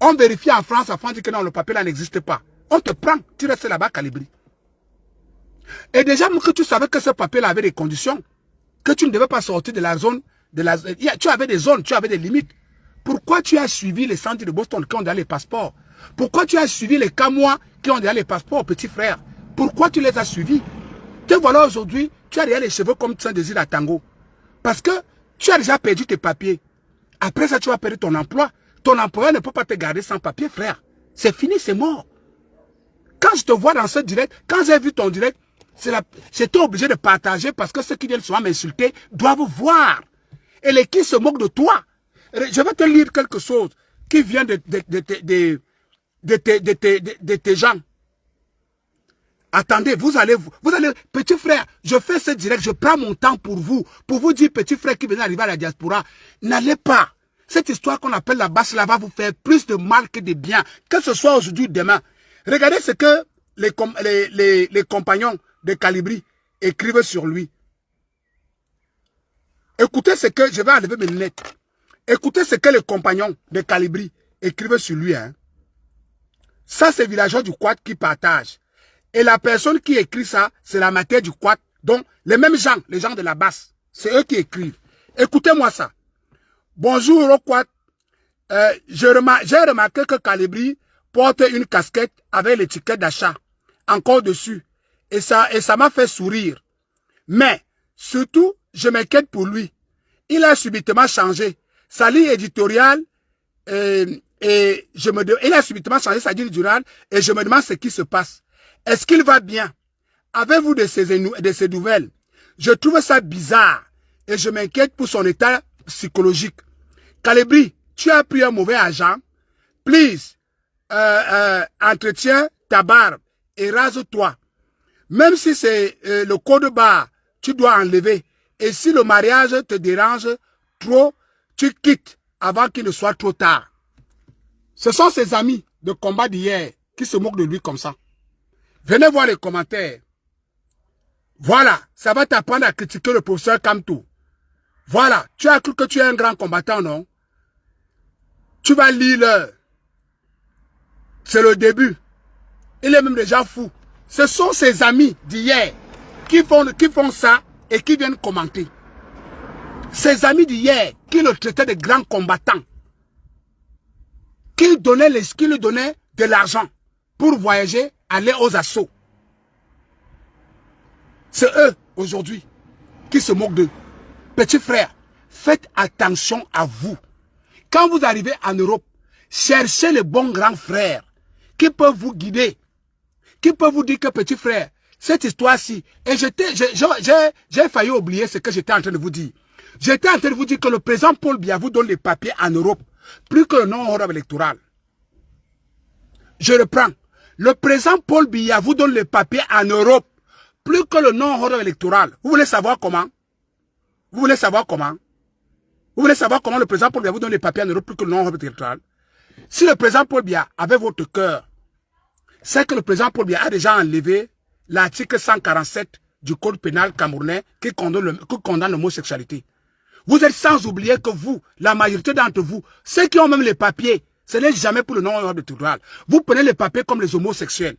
On vérifie en France, la France dit que non, le papier là n'existe pas. On te prend, tu restes là-bas, Kalibri. Et déjà, que tu savais que ce papier là avait des conditions, que tu ne devais pas sortir de la zone, tu avais des zones, tu avais des limites. Pourquoi tu as suivi les centres de Boston qui ont déjà les passeports? Pourquoi tu as suivi les Kamois qui ont déjà les passeports, petit frère? Pourquoi tu les as suivis? Te voilà aujourd'hui, tu as déjà les cheveux comme Saint-Désir à Tango. Parce que tu as déjà perdu tes papiers. Après ça, tu vas perdre ton emploi. Ton employeur ne peut pas te garder sans papier, frère. C'est fini, c'est mort. Quand je te vois dans ce direct, quand j'ai vu ton direct, j'étais obligé de partager parce que ceux qui viennent souvent m'insulter doivent voir. Et les qui se moquent de toi. Je vais te lire quelque chose qui vient de tes gens. Attendez, vous allez, petit frère, je fais ce direct, je prends mon temps pour vous dire, petit frère qui vient d'arriver à la diaspora, n'allez pas. Cette histoire qu'on appelle la basse, là va vous faire plus de mal que de bien, que ce soit aujourd'hui ou demain. Regardez ce que les compagnons de Kalibri écrivent sur lui. Écoutez ce que, je vais enlever mes lunettes. Écoutez ce que les compagnons de Kalibri écrivent sur lui. Hein. Ça, c'est villageois du Quad qui partagent. Et la personne qui écrit ça, c'est la matière du Quad. Donc, les mêmes gens, les gens de la basse, C'est eux qui écrivent. Écoutez-moi ça. Bonjour, Roquat. J'ai remarqué que Calibri porte une casquette avec l'étiquette d'achat encore dessus. Et ça m'a fait sourire. Mais, surtout, je m'inquiète pour lui. Il a subitement changé sa ligne éditoriale il a subitement changé sa ligne éditoriale et je me demande ce qui se passe. Est-ce qu'il va bien? Avez-vous de ces nouvelles? Je trouve ça bizarre et je m'inquiète pour son état psychologique. Calibri, tu as pris un mauvais agent. Please, entretiens ta barbe et rase-toi. Même si c'est le code barre, tu dois enlever. Et si le mariage te dérange trop, tu quittes avant qu'il ne soit trop tard. Ce sont ses amis de combat d'hier qui se moquent de lui comme ça. Venez voir les commentaires. Voilà, ça va t'apprendre à critiquer le professeur Kamto. Voilà, tu as cru que tu es un grand combattant, non? Tu vas lire l'heure. C'est le début. Il est même déjà fou. Ce sont ses amis d'hier qui font ça et qui viennent commenter. Ses amis d'hier qui le traitaient de grand combattant. Qui lui donnaient de l'argent pour voyager, aller aux assauts. C'est eux, aujourd'hui, qui se moquent d'eux. Petits frères, faites attention à vous. Quand vous arrivez en Europe, cherchez les bons grands frères qui peuvent vous guider, qui peuvent vous dire que petit frère, cette histoire-ci, et j'ai failli oublier ce que j'étais en train de vous dire. J'étais en train de vous dire que le président Paul Biya vous donne les papiers en Europe, plus que le non-honorable électoral. Je reprends. Le président Paul Biya vous donne les papiers en Europe, plus que le non-honorable électoral. Vous voulez savoir comment? Vous voulez savoir comment? Vous voulez savoir comment le président Paul Biya vous donne les papiers en Europe, plus que le non-honorable électoral? Si le président Paul Biya avait votre cœur, c'est que le président Paul Biya a déjà enlevé l'article 147 du code pénal camerounais qui condamne l'homosexualité. Vous êtes sans oublier que vous, la majorité d'entre vous, ceux qui ont même les papiers, ce n'est jamais pour le non-honorable électoral. Vous prenez les papiers comme les homosexuels.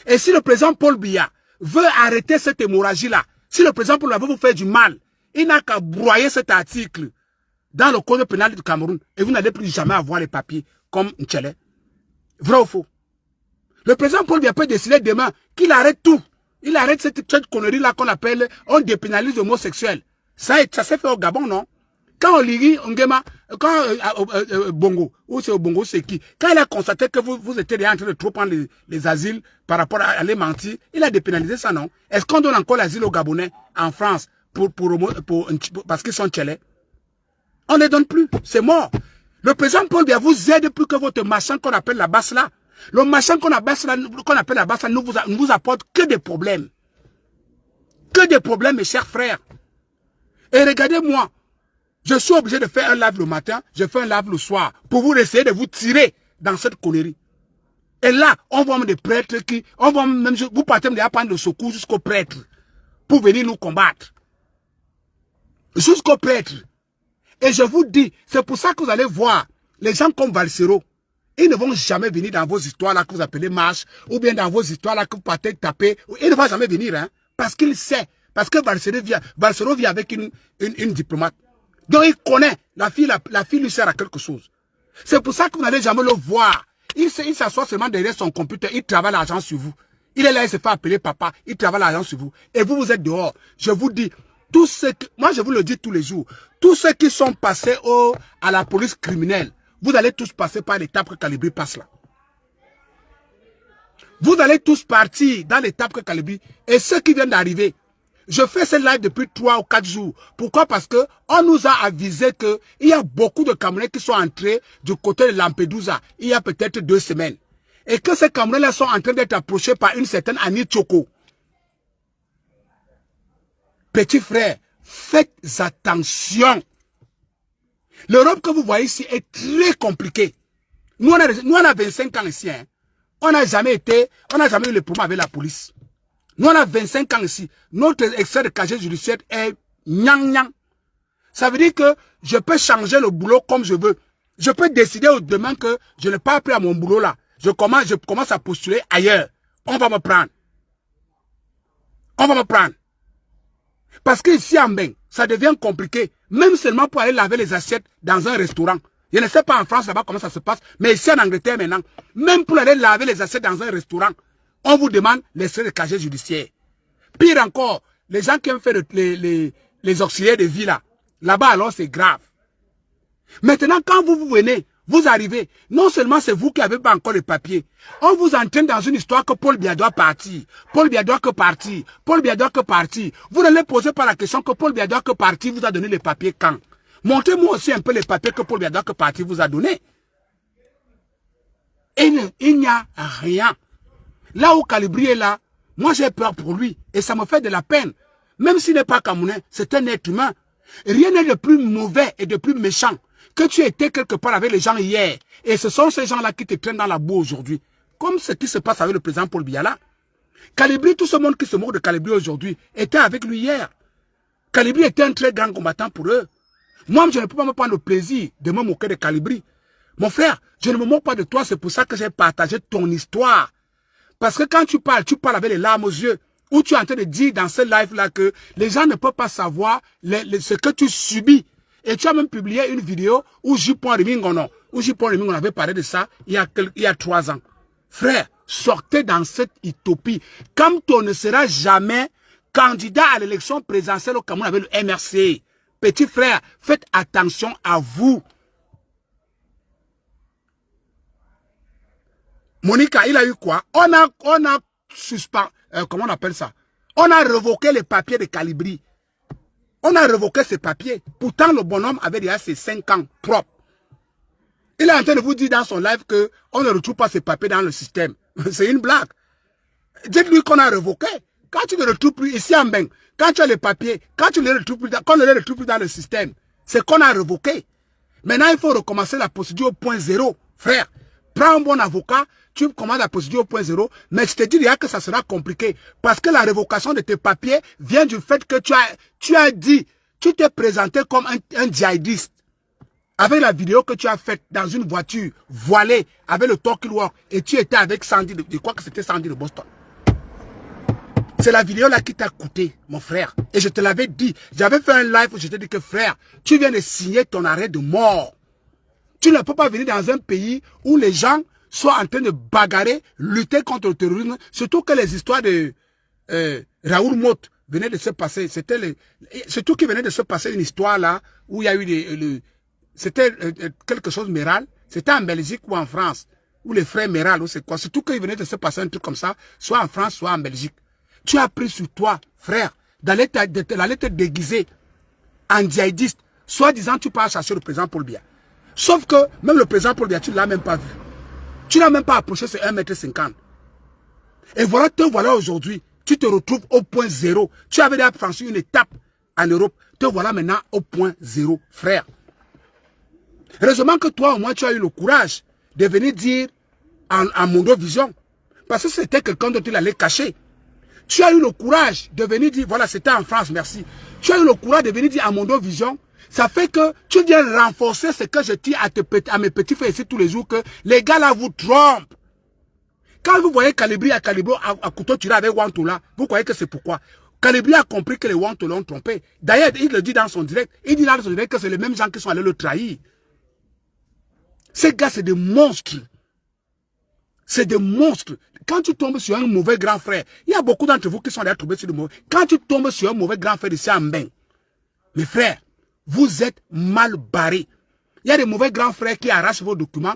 Et si le président Paul Biya veut arrêter cette hémorragie-là, si le président Paul Biya veut vous faire du mal, il n'a qu'à broyer cet article dans le code pénal du Cameroun et vous n'allez plus jamais avoir les papiers comme Nchele. Vrai ou faux? Le président Paul Biya peut décider demain qu'il arrête tout. Il arrête cette connerie-là qu'on appelle on dépénalise l'homosexuel. Ça s'est fait au Gabon, non? Quand Oliri Ngema, quand Bongo, ou c'est au Bongo, c'est qui? Quand il a constaté que vous étiez en train de trop prendre les asiles par rapport à les mentir, il a dépénalisé ça, non? Est-ce qu'on donne encore l'asile aux Gabonais en France parce qu'ils sont tchélés? On ne les donne plus. C'est mort. Le président Paul Biya vous aide plus que votre machin qu'on appelle la basse là. Le machin qu'on appelle la basse là ne vous apporte que des problèmes. Que des problèmes, mes chers frères. Et regardez-moi. Je suis obligé de faire un live le matin, je fais un live le soir, pour vous essayer de vous tirer dans cette connerie. Et là, on voit même des prêtres qui, vous partez de prendre le secours jusqu'aux prêtres, pour venir nous combattre. Jusqu'aux prêtres. Et je vous dis, c'est pour ça que vous allez voir, les gens comme Valsero, ils ne vont jamais venir dans vos histoires là que vous appelez marche, ou bien dans vos histoires là que vous partez taper, ils ne vont jamais venir, hein, parce qu'il sait, parce que Valsero vient avec une diplomate. Donc il connaît, la fille lui sert à quelque chose. C'est pour ça que vous n'allez jamais le voir. Il s'assoit seulement derrière son computer, il travaille l'argent sur vous. Il est là, il se fait appeler papa, il travaille l'argent sur vous. Et vous êtes dehors. Je vous dis, moi je vous le dis tous les jours, tous ceux qui sont passés à la police criminelle, vous allez tous passer par l'étape que Calibri passe là. Vous allez tous partir dans l'étape que Calibri, et ceux qui viennent d'arriver, je fais ce live depuis 3 ou 4 jours. Pourquoi? Parce que on nous a avisé que il y a beaucoup de Camerounais qui sont entrés du côté de Lampedusa il y a peut-être 2 semaines. Et que ces Camerounais-là sont en train d'être approchés par une certaine Annie Tchoko. Petits frères, faites attention. L'Europe que vous voyez ici est très compliquée. Nous, on a 25 ans ici. Hein. On n'a jamais eu les problèmes avec la police. Nous, on a 25 ans ici. Notre extrait de casier judiciaire est nyang-nyang. Ça veut dire que je peux changer le boulot comme je veux. Je peux décider demain que je n'ai pas appris à mon boulot là. Je commence à postuler ailleurs. On va me prendre. On va me prendre. Parce qu'ici en Bain, ça devient compliqué. Même seulement pour aller laver les assiettes dans un restaurant. Je ne sais pas en France là-bas comment ça se passe. Mais ici en Angleterre maintenant, même pour aller laver les assiettes dans un restaurant, on vous demande les frais de casier judiciaire. Pire encore, les gens qui ont fait les auxiliaires de vie là, là-bas alors c'est grave. Maintenant quand vous venez, vous arrivez, non seulement c'est vous qui n'avez pas encore les papiers, on vous entraîne dans une histoire que Paul Biya doit partir. Paul Biya doit que partir. Paul Biya doit que partir. Vous ne les posez pas la question que Paul Biya doit que partir vous a donné les papiers quand. Montrez-moi aussi un peu les papiers que Paul Biya doit que partir vous a donné. Et il n'y a rien. Là où Kalibri est là, moi j'ai peur pour lui. Et ça me fait de la peine. Même s'il n'est pas Camerounais, c'est un être humain. Rien n'est de plus mauvais et de plus méchant que tu étais quelque part avec les gens hier. Et ce sont ces gens-là qui te traînent dans la boue aujourd'hui. Comme ce qui se passe avec le président Paul Biya là. Kalibri, tout ce monde qui se moque de Kalibri aujourd'hui, était avec lui hier. Kalibri était un très grand combattant pour eux. Moi, je ne peux pas me prendre le plaisir de me moquer de Kalibri. Mon frère, je ne me moque pas de toi, c'est pour ça que j'ai partagé ton histoire. Parce que quand tu parles avec les larmes aux yeux, où tu es en train de dire dans ce live-là que les gens ne peuvent pas savoir ce que tu subis. Et tu as même publié une vidéo où J.P. Rimingono avait parlé de ça il y a 3 ans. Frère, sortez dans cette utopie. Quand on ne sera jamais candidat à l'élection présidentielle au Cameroun avec le MRC. Petit frère, faites attention à vous. Monica, il a eu quoi? On a suspend, comment on appelle ça? On a révoqué les papiers de Kalibri. On a révoqué ces papiers. Pourtant, le bonhomme avait déjà ses 5 ans propres. Il est en train de vous dire dans son live qu'on ne retrouve pas ses papiers dans le système. C'est une blague. Dites-lui qu'on a révoqué. Quand tu ne le retrouves plus ici en Bain, quand tu as les papiers, quand tu ne les retrouves plus, qu'on ne les retrouve plus dans le système, c'est qu'on a révoqué. Maintenant, il faut recommencer la procédure au point zéro. Frère, prends un bon avocat, tu commandes la procédure au point zéro, mais je te dis déjà que ça sera compliqué. Parce que la révocation de tes papiers vient du fait que tu as dit, tu t'es présenté comme un djihadiste. Avec la vidéo que tu as faite dans une voiture voilée, avec le talking walk, et tu étais avec Sandy, je crois que c'était Sandy de Boston. C'est la vidéo là qui t'a coûté, mon frère. Et je te l'avais dit. J'avais fait un live où je t'ai dit que frère, tu viens de signer ton arrêt de mort. Tu ne peux pas venir dans un pays où les gens sont en train de bagarrer, lutter contre le terrorisme. Surtout que les histoires de Raoul Mot venaient de se passer. Surtout qu'il venait de se passer une histoire là où il y a eu c'était quelque chose Méral. C'était en Belgique ou en France. Ou les frères Méral ou c'est quoi. Surtout qu'il venait de se passer un truc comme ça, soit en France, soit en Belgique. Tu as pris sur toi, frère, d'aller te déguiser en djihadiste. Soit-disant, tu pars chercher le président Paul Biya. Sauf que, même le président Paul Biya, tu ne l'as même pas vu. Tu n'as même pas approché ce 1,50 m. Et voilà, te voilà aujourd'hui. Tu te retrouves au point zéro. Tu avais déjà franchi une étape en Europe. Te voilà maintenant au point zéro, frère. Heureusement que toi, au moins, tu as eu le courage de venir dire en Mondovision. Parce que c'était quelqu'un dont il allait cacher. Tu as eu le courage de venir dire, voilà, c'était en France, merci. Tu as eu le courage de venir dire à Mondovision, ça fait que tu viens renforcer ce que je dis à mes petits frères ici tous les jours, que les gars là vous trompent. Quand vous voyez Kalibri à couteau tiré avec Wanto là, vous croyez que c'est pourquoi. Kalibri a compris que les Wanto l'ont trompé. D'ailleurs, il le dit dans son direct. Il dit dans son direct que c'est les mêmes gens qui sont allés le trahir. Ces gars, c'est des monstres. C'est des monstres. Quand tu tombes sur un mauvais grand frère, il y a beaucoup d'entre vous qui sont déjà tombés sur le mauvais. Quand tu tombes sur un mauvais grand frère ici en Bain, mes frères, vous êtes mal barrés. Il y a des mauvais grands frères qui arrachent vos documents,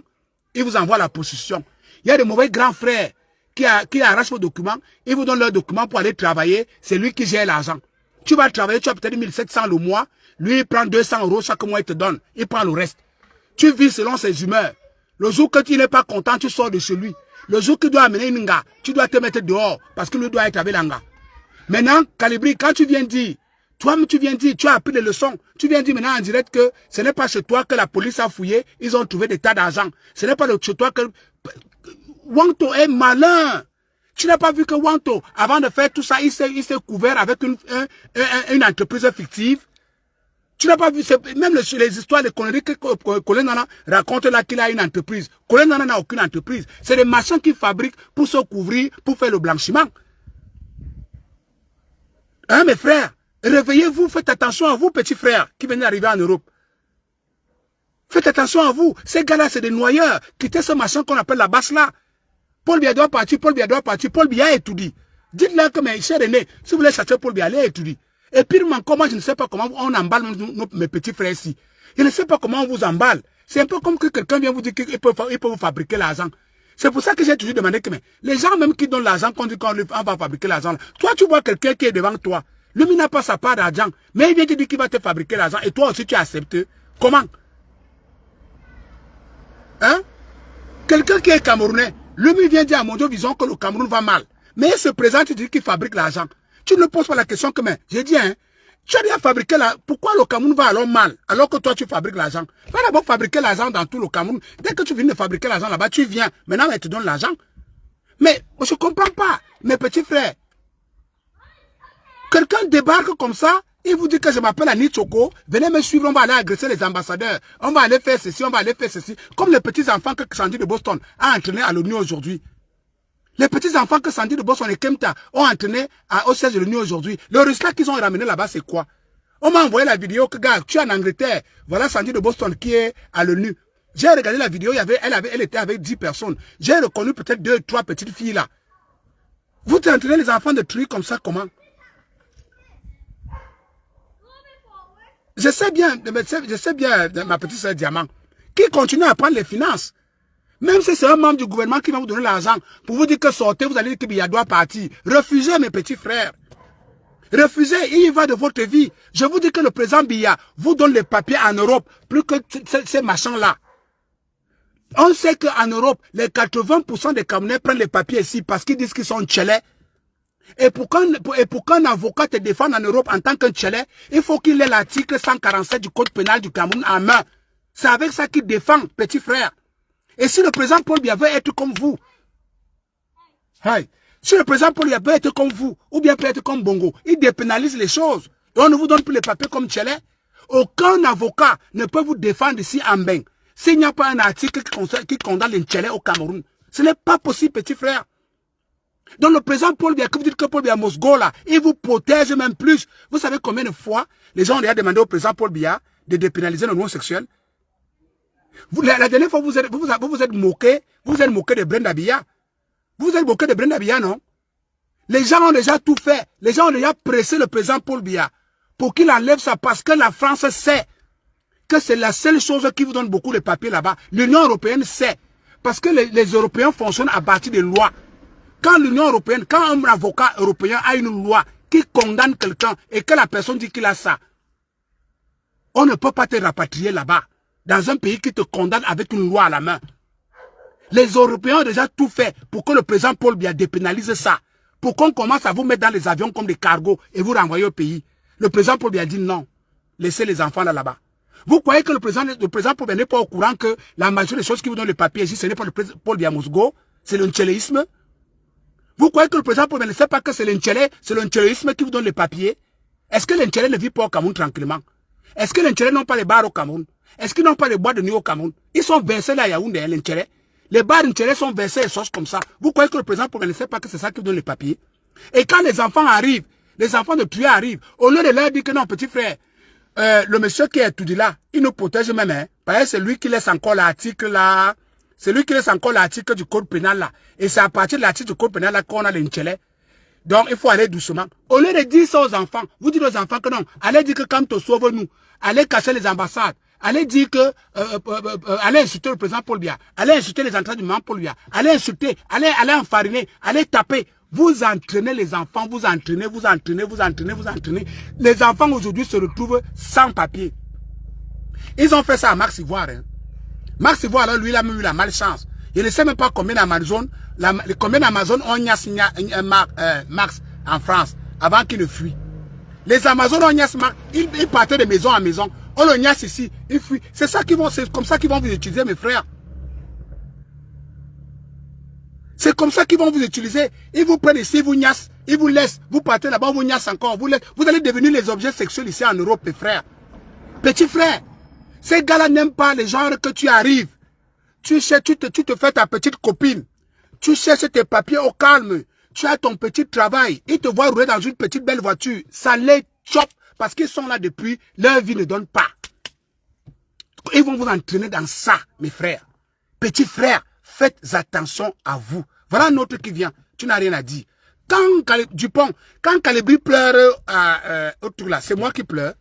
ils vous envoient la possession. Il y a des mauvais grands frères qui arrachent vos documents, ils vous donnent leurs documents pour aller travailler, c'est lui qui gère l'argent. Tu vas travailler, tu as peut-être 1700 le mois, lui il prend 200 € chaque mois, il te donne, il prend le reste. Tu vis selon ses humeurs. Le jour que tu n'es pas content, tu sors de chez lui. Le jour qu'il doit amener une nga, tu dois te mettre dehors parce que lui doit être avec l'anga. Maintenant, Kalibri, quand tu viens dire, toi-même tu viens dire, tu as appris des leçons. Tu viens dire maintenant en direct que ce n'est pas chez toi que la police a fouillé, ils ont trouvé des tas d'argent. Ce n'est pas chez toi que... Wanto est malin. Tu n'as pas vu que Wanto, avant de faire tout ça, il s'est couvert avec une entreprise fictive. Tu n'as pas vu, même les histoires de conneries que Colin Nana raconte là qu'il a une entreprise. Colin Nana n'a aucune entreprise. C'est des machins qu'il fabrique pour se couvrir, pour faire le blanchiment. Hein, mes frères, Réveillez-vous, faites attention à vous, petits frères, qui venez d'arriver en Europe. Faites attention à vous. Ces gars-là, c'est des noyeurs. Quittez ce machin qu'on appelle la basse là. Paul Biya doit partir, Paul Biya doit partir. Paul Biya étudie. Dites-leur que mes chers aînés, si vous voulez chercher Paul Biya, allez étudier. Et pire, comment je ne sais pas comment on emballe mes petits frères ici. Je ne sais pas comment on vous emballe. C'est un peu comme que quelqu'un vient vous dire qu'il peut vous fabriquer l'argent. C'est pour ça que j'ai toujours demandé que les gens même qui donnent l'argent, qu'on dit qu'on va fabriquer l'argent. Toi, tu vois quelqu'un qui est devant toi. Lui, n'a pas sa part d'argent. Mais il vient te dire qu'il va te fabriquer l'argent. Et toi aussi, tu acceptes. Comment? Hein? Quelqu'un qui est Camerounais, lui vient dire à Mondio Vision que le Cameroun va mal. Mais il se présente et dit qu'il fabrique l'argent. Tu ne poses pas la question que, j'ai dit, hein, tu as déjà fabriqué l'argent. Pourquoi le Cameroun va alors mal, alors que toi tu fabriques l'argent? Va d'abord fabriquer l'argent dans tout le Cameroun. Dès que tu viens de fabriquer l'argent là-bas, tu viens. Maintenant, elle te donne l'argent. Mais je ne comprends pas, mes petits frères. Quelqu'un débarque comme ça, il vous dit que je m'appelle Annie Choko, venez me suivre, on va aller agresser les ambassadeurs, on va aller faire ceci, on va aller faire ceci. Comme les petits enfants que Sandy de Boston a entraîné à l'ONU aujourd'hui. Les petits enfants que Sandy de Boston et Kemta ont entraîné au siège de l'ONU aujourd'hui. Le résultat qu'ils ont ramené là-bas, c'est quoi? On m'a envoyé la vidéo que, gars, tu es en Angleterre, voilà Sandy de Boston qui est à l'ONU. J'ai regardé la vidéo, elle était avec 10 personnes. J'ai reconnu peut-être 2 ou 3 petites filles là. Vous entraînez les enfants de trucs comme ça, comment? Je sais bien, ma petite sœur Diamant, qui continue à prendre les finances. Même si c'est un membre du gouvernement qui va vous donner l'argent pour vous dire que sortez, vous allez dire que Biya doit partir. Refusez, mes petits frères. Refusez, il y va de votre vie. Je vous dis que le président Biya vous donne les papiers en Europe, plus que ces machins-là. On sait qu'en Europe, les 80% des Camerounais prennent les papiers ici parce qu'ils disent qu'ils sont tchélés. Et pour qu'un avocat te défende en Europe en tant qu'un tchélé, il faut qu'il ait l'article 147 du code pénal du Cameroun en main. C'est avec ça qu'il défend, petit frère. Et si le président Paul Biya veut être comme vous, si le président Paul Biya veut être comme vous, ou bien peut être comme Bongo, il dépénalise les choses. Et on ne vous donne plus les papiers comme tchélé. Aucun avocat ne peut vous défendre ici en bain. S'il n'y a pas un article qui condamne les tchélé au Cameroun. Ce n'est pas possible, petit frère. Donc le président Paul Biya, que vous dites que Paul Biya Mosgo là, il vous protège même plus. Vous savez combien de fois les gens ont déjà demandé au président Paul Biya de dépénaliser le homosexuel? La dernière fois, vous vous êtes moqué de Brenda Biya. Vous êtes moqué de Brenda Biya, non? Les gens ont déjà tout fait. Les gens ont déjà pressé le président Paul Biya pour qu'il enlève ça parce que la France sait que c'est la seule chose qui vous donne beaucoup de papiers là-bas. L'Union européenne sait. Parce que les Européens fonctionnent à partir des lois. Quand l'Union européenne, quand un avocat européen a une loi qui condamne quelqu'un et que la personne dit qu'il a ça, on ne peut pas te rapatrier là-bas, dans un pays qui te condamne avec une loi à la main. Les Européens ont déjà tout fait pour que le président Paul Biya dépénalise ça, pour qu'on commence à vous mettre dans les avions comme des cargos et vous renvoyer au pays. Le président Paul Biya dit non, laissez les enfants là-bas. Vous croyez que le président Paul Biya n'est pas au courant que la majorité des choses qui vous donnent le papier ici, ce n'est pas le président Paul Biya Mosgo, c'est le ntchéléisme? Vous croyez que le président Paul Biya ne sait pas que c'est le ntchéléisme qui vous donne les papiers? Est-ce que les ntchelés ne vivent pas au Cameroun tranquillement? Est-ce que les ntchelés n'ont pas les bars au Cameroun? Est-ce qu'ils n'ont pas les boîtes de nuit au Cameroun? Ils sont versés là à Yaoundé, les ntchelés. Les bars ntchelés sont versés et sortent comme ça. Vous croyez que le président Paul Biya ne sait pas que c'est ça qui vous donne les papiers? Et quand les enfants arrivent, les enfants de tuer arrivent, au lieu de leur dire que non, petit frère, le monsieur qui est étudié là, il nous protège même, hein. Parce que c'est lui qui laisse encore l'article là. C'est lui qui laisse encore l'article du code pénal là. Et c'est à partir de l'article du code pénal là qu'on a les ntchelés. Donc, il faut aller doucement. Au lieu de dire ça aux enfants, vous dites aux enfants que non, allez dire que quand tu sauves nous, allez casser les ambassades, allez dire que, allez insulter le président Paul Biya, allez insulter les entrées du maman Paul Biya, allez insulter, allez enfariner, allez taper. Vous entraînez les enfants, vous entraînez. Les enfants aujourd'hui se retrouvent sans papier. Ils ont fait ça à Max Ivoire. Hein. Max Ivoire, alors, lui, il a même eu la malchance. Il ne sait même pas combien d'Amazon ont Max en France avant qu'il ne fuit. Les Amazones ont Max, ils partaient de maison en maison. On le niasse ici, ils fuient. C'est comme ça qu'ils vont vous utiliser, mes frères. C'est comme ça qu'ils vont vous utiliser. Ils vous prennent ici, ils vous niassent, ils vous laissent. Vous partez là-bas, on vous niasse encore. Vous allez devenir les objets sexuels ici en Europe, mes frères. Petit frère, ces gars-là n'aiment pas les gens que tu arrives. Tu te fais ta petite copine. Tu cherches tes papiers au calme. Tu as ton petit travail. Ils te voient rouler dans une petite belle voiture. Ça les chopent parce qu'ils sont là depuis, leur vie ne donne pas. Ils vont vous entraîner dans ça, mes frères. Petits frères, faites attention à vous. Voilà un autre qui vient. Tu n'as rien à dire. Dupont, quand Calibri pleure autour là, c'est moi qui pleure.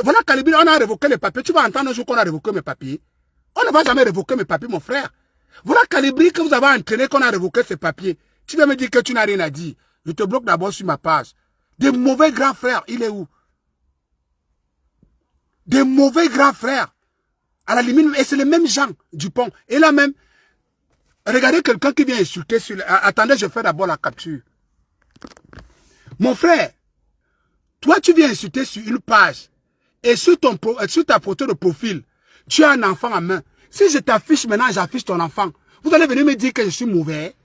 Voilà Calibri, on a révoqué les papiers. Tu vas entendre un jour qu'on a révoqué mes papiers. On ne va jamais révoquer mes papiers, mon frère. Voilà Calibri que vous avez entraîné qu'on a révoqué ces papiers. Tu viens me dire que tu n'as rien à dire. Je te bloque d'abord sur ma page. Des mauvais grands frères, il est où? Des mauvais grands frères. À la limite, et c'est les mêmes gens, Dupont. Et là même, regardez quelqu'un qui vient insulter sur... Attendez, je fais d'abord la capture. Mon frère, toi tu viens insulter sur une page. Et sur ta photo de profil, tu as un enfant en main. Si je t'affiche maintenant, j'affiche ton enfant. Vous allez venir me dire que je suis mauvais.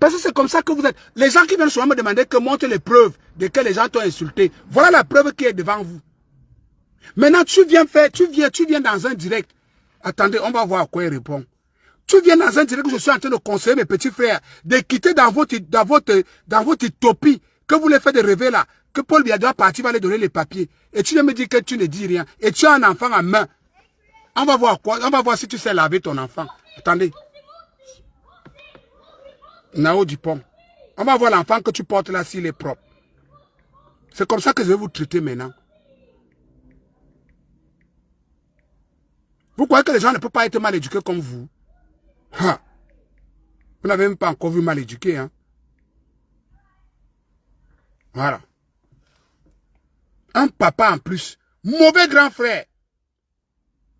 Parce que c'est comme ça que vous êtes. Les gens qui viennent souvent me demander que montre les preuves de que les gens t'ont insulté. Voilà la preuve qui est devant vous. Maintenant, tu viens dans un direct. Attendez, on va voir à quoi il répond. Tu viens dans un direct où je suis en train de conseiller mes petits frères de quitter dans votre utopie que vous les faites de rêver là, que Paul Biya partir va aller donner les papiers. Et tu viens me dire que tu ne dis rien. Et tu as un enfant en main. On va voir quoi? On va voir si tu sais laver ton enfant. Attendez. Nao Dupont. On va voir l'enfant que tu portes là s'il est propre. C'est comme ça que je vais vous traiter maintenant. Vous croyez que les gens ne peuvent pas être mal éduqués comme vous? Ha. Vous n'avez même pas encore vu mal éduqué, hein? Voilà. Un papa en plus. Mauvais grand frère.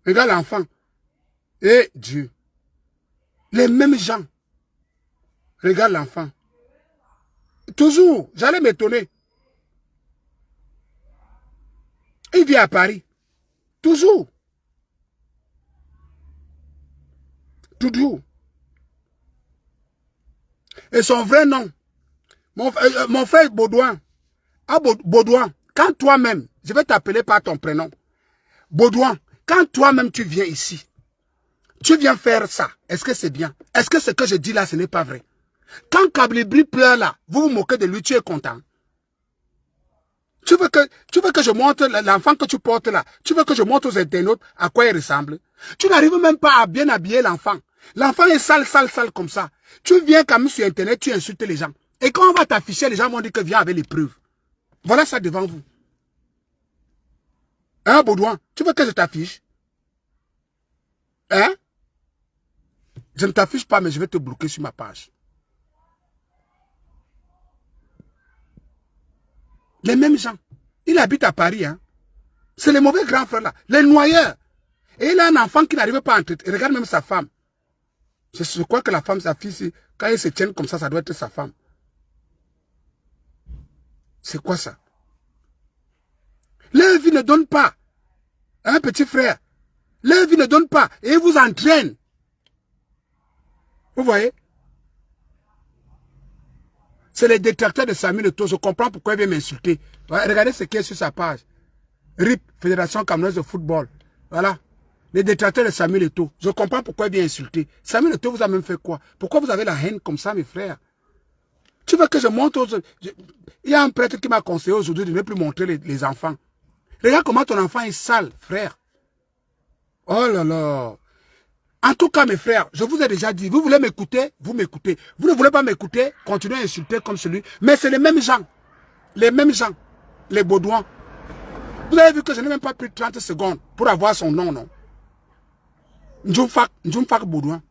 Regarde l'enfant. Et Dieu. Les mêmes gens. Regarde l'enfant. Toujours. J'allais m'étonner. Il vit à Paris. Toujours. Toujours. Et son vrai nom. Mon frère Baudouin. Ah, Baudouin. Quand toi-même, je vais t'appeler par ton prénom. Baudouin, quand toi-même tu viens ici, tu viens faire ça, est-ce que c'est bien? Est-ce que ce que je dis là, ce n'est pas vrai? Quand Calibri pleure là, vous vous moquez de lui, tu es content. Tu veux que je montre l'enfant que tu portes là, tu veux que je montre aux internautes à quoi il ressemble? Tu n'arrives même pas à bien habiller l'enfant. L'enfant est sale comme ça. Tu viens quand même sur internet, tu insultes les gens. Et quand on va t'afficher, les gens vont dire que viens avec les preuves. Voilà ça devant vous. Hein, Baudouin, tu veux que je t'affiche? Hein? Je ne t'affiche pas, mais je vais te bloquer sur ma page. Les mêmes gens. Il habite à Paris, hein. C'est les mauvais grands frères là. Les noyeurs. Et il a un enfant qui n'arrive pas à entrer. Regarde même sa femme. Je crois que la femme, sa fille, quand elle se tient comme ça doit être sa femme. C'est quoi ça? Leur vie ne donne pas. Un petit frère. Leur vie ne donne pas. Et ils vous entraînent. Vous voyez? C'est les détracteurs de Samuel Eto'o. Je comprends pourquoi il vient m'insulter. Regardez ce qu'il y a sur sa page. RIP, Fédération Camerounaise de Football. Voilà. Les détracteurs de Samuel Eto'o. Je comprends pourquoi il vient insulter. Samuel Eto'o vous a même fait quoi? Pourquoi vous avez la haine comme ça, mes frères? Tu veux que je montre aux... Il y a un prêtre qui m'a conseillé aujourd'hui de ne plus montrer les enfants. Regarde comment ton enfant est sale, frère. Oh là là. En tout cas, mes frères, je vous ai déjà dit, vous voulez m'écouter, vous m'écoutez. Vous ne voulez pas m'écouter, continuez à insulter comme celui. Mais c'est les mêmes gens. Les mêmes gens. Les Baudouins. Vous avez vu que je n'ai même pas pris 30 secondes pour avoir son nom, non? Ndjoumfak Baudouin.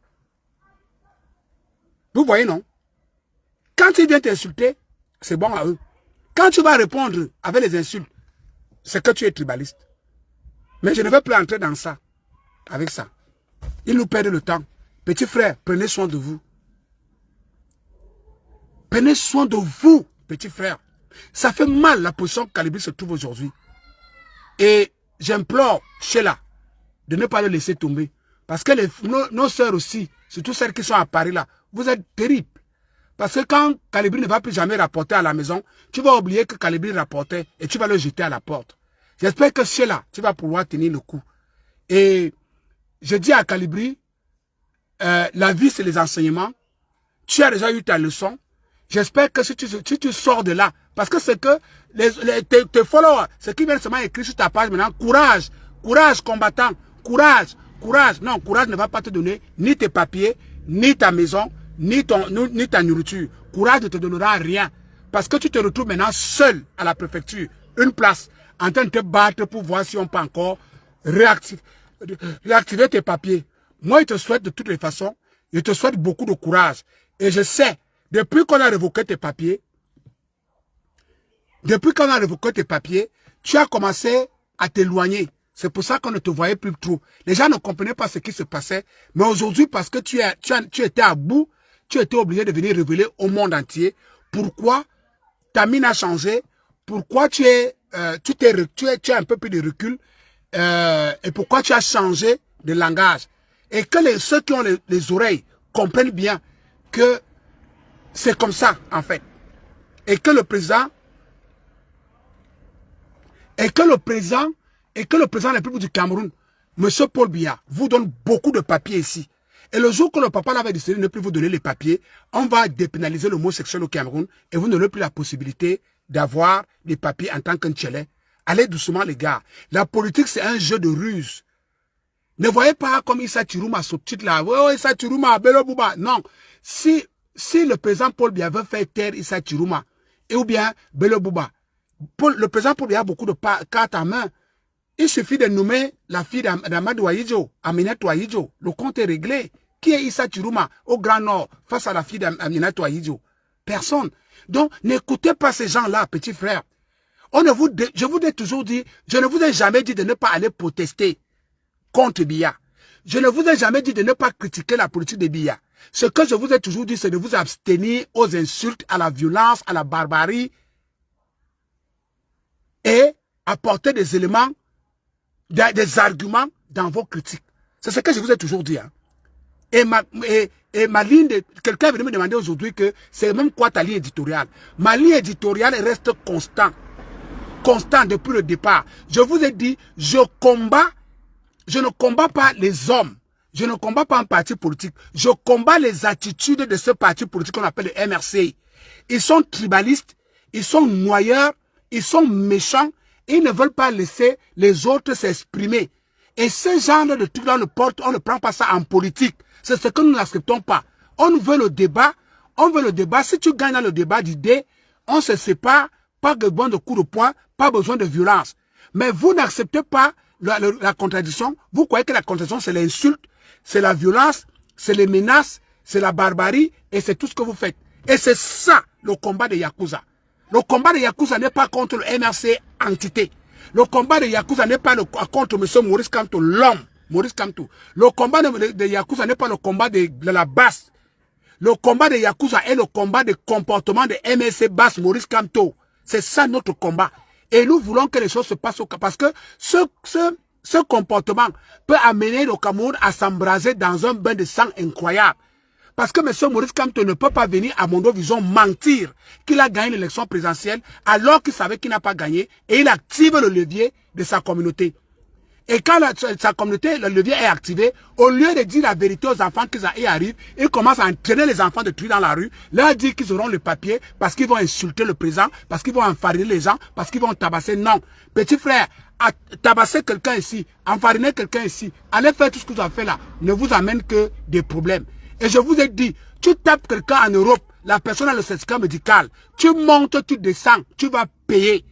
Vous voyez, non? Quand ils viennent t'insulter, c'est bon à eux. Quand tu vas répondre avec les insultes, c'est que tu es tribaliste. Mais je ne vais plus entrer dans ça. Avec ça. Ils nous perdent le temps. Petit frère, prenez soin de vous. Prenez soin de vous, petit frère. Ça fait mal la position que Calibri se trouve aujourd'hui. Et j'implore Sheila de ne pas le laisser tomber. Parce que nos sœurs aussi, surtout celles qui sont à Paris là, vous êtes terribles. Parce que quand Calibri ne va plus jamais rapporter à la maison, tu vas oublier que Calibri rapportait et tu vas le jeter à la porte. J'espère que Sheila, tu vas pouvoir tenir le coup. Et je dis à Calibri, la vie c'est les enseignements. Tu as déjà eu ta leçon. J'espère que si tu sors de là, parce que c'est que tes followers, ce qui viennent seulement écrire sur ta page maintenant, courage, courage combattant, courage, courage. Non, courage ne va pas te donner ni tes papiers, ni ta maison, ni ta nourriture. Courage ne te donnera rien. Parce que tu te retrouves maintenant seul à la préfecture, une place, en train de te battre pour voir si on peut encore réactiver tes papiers. Moi, je te souhaite de toutes les façons, je te souhaite beaucoup de courage. Et je sais, depuis qu'on a révoqué tes papiers, tu as commencé à t'éloigner. C'est pour ça qu'on ne te voyait plus trop. Les gens ne comprenaient pas ce qui se passait. Mais aujourd'hui, parce que tu étais à bout, tu étais obligé de venir révéler au monde entier pourquoi ta mine a changé, pourquoi tu as un peu plus de recul et pourquoi tu as changé de langage. Et que ceux qui ont les oreilles comprennent bien que c'est comme ça, en fait. Et que le président de la République du Cameroun, M. Paul Biya, vous donne beaucoup de papiers ici. Et le jour que le papa l'avait décidé de ne plus vous donner les papiers, on va dépénaliser l'homosexuel au Cameroun et vous n'aurez plus la possibilité d'avoir des papiers en tant qu'un tchélé. Allez doucement, les gars. La politique, c'est un jeu de ruse. Ne voyez pas comme Issa Chirouma, ce titre là. Oh, Issa Chirouma, Bello Bouba. Non. Si le président Paul Biya veut faire taire Issa Chirouma, ou bien Bello Bouba, le président Paul Biya a beaucoup de cartes en main. Il suffit de nommer la fille d'Amadou Ahidjo, Aminata Ahidjo. Le compte est réglé. Qui est Issa Chirouma au Grand Nord face à la fille d'Aminata Ahidjo? Personne. Donc, n'écoutez pas ces gens-là, petits frères. Je vous ai toujours dit, je ne vous ai jamais dit de ne pas aller protester contre Biya. Je ne vous ai jamais dit de ne pas critiquer la politique de Biya. Ce que je vous ai toujours dit, c'est de vous abstenir aux insultes, à la violence, à la barbarie et apporter des éléments, des arguments dans vos critiques. C'est ce que je vous ai toujours dit. Hein. Et ma ligne, quelqu'un est venu me demander aujourd'hui que c'est même quoi ta ligne éditoriale. Ma ligne éditoriale reste constante depuis le départ. Je vous ai dit, je ne combats pas les hommes. Je ne combats pas un parti politique. Je combats les attitudes de ce parti politique qu'on appelle le MRC. Ils sont tribalistes, ils sont noyeurs, ils sont méchants, et ils ne veulent pas laisser les autres s'exprimer. Et ce genre de trucs-là, on ne prend pas ça en politique. C'est ce que nous n'acceptons pas. On veut le débat. Si tu gagnes dans le débat d'idées, on se sépare, pas besoin de coups de poing, pas besoin de violence. Mais vous n'acceptez pas la contradiction. Vous croyez que la contradiction, c'est l'insulte, c'est la violence, c'est les menaces, c'est la barbarie, et c'est tout ce que vous faites. Et c'est ça, le combat de Yakuza. Le combat de Yakuza n'est pas contre le MRC entité. Le combat de Yakuza n'est pas contre M. Maurice Kamto, l'homme, Maurice Kamto. Le combat de Yakuza n'est pas le combat de la basse. Le combat de Yakuza est le combat de comportement de MRC basse, Maurice Kamto. C'est ça notre combat. Et nous voulons que les choses se passent au cas. Parce que ce comportement peut amener le Cameroun à s'embraser dans un bain de sang incroyable. Parce que M. Maurice Kamto ne peut pas venir à Mondo Vision mentir qu'il a gagné l'élection présidentielle alors qu'il savait qu'il n'a pas gagné et il active le levier de sa communauté. Et quand sa communauté, le levier est activé, au lieu de dire la vérité aux enfants qui arrivent, il commence à entraîner les enfants de tuer dans la rue, leur dire qu'ils auront le papier parce qu'ils vont insulter le président, parce qu'ils vont enfariner les gens, parce qu'ils vont tabasser. Non. Petit frère, tabasser quelqu'un ici, enfariner quelqu'un ici, aller faire tout ce que vous avez fait là, ne vous amène que des problèmes. Et je vous ai dit, tu tapes quelqu'un en Europe, la personne a le certificat médical, tu montes, tu descends, tu vas payer.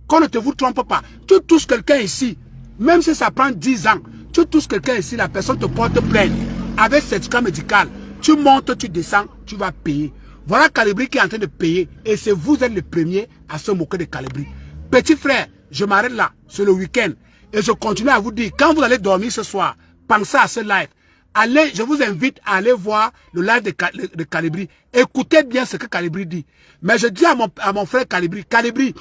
Qu'on ne te vous trompe pas. Tu touches quelqu'un ici, même si ça prend 10 ans, tu touches quelqu'un ici, la personne te porte plainte. Avec certificat médical, tu montes, tu descends, tu vas payer. Voilà Calibri qui est en train de payer. Et c'est vous êtes le premier à se moquer de Calibri. Petit frère, je m'arrête là, c'est le week-end. Et je continue à vous dire, quand vous allez dormir ce soir, pensez à ce live. Allez, je vous invite à aller voir le live de Calibri. Écoutez bien ce que Calibri dit. Mais je dis à mon frère Calibri, Calibri,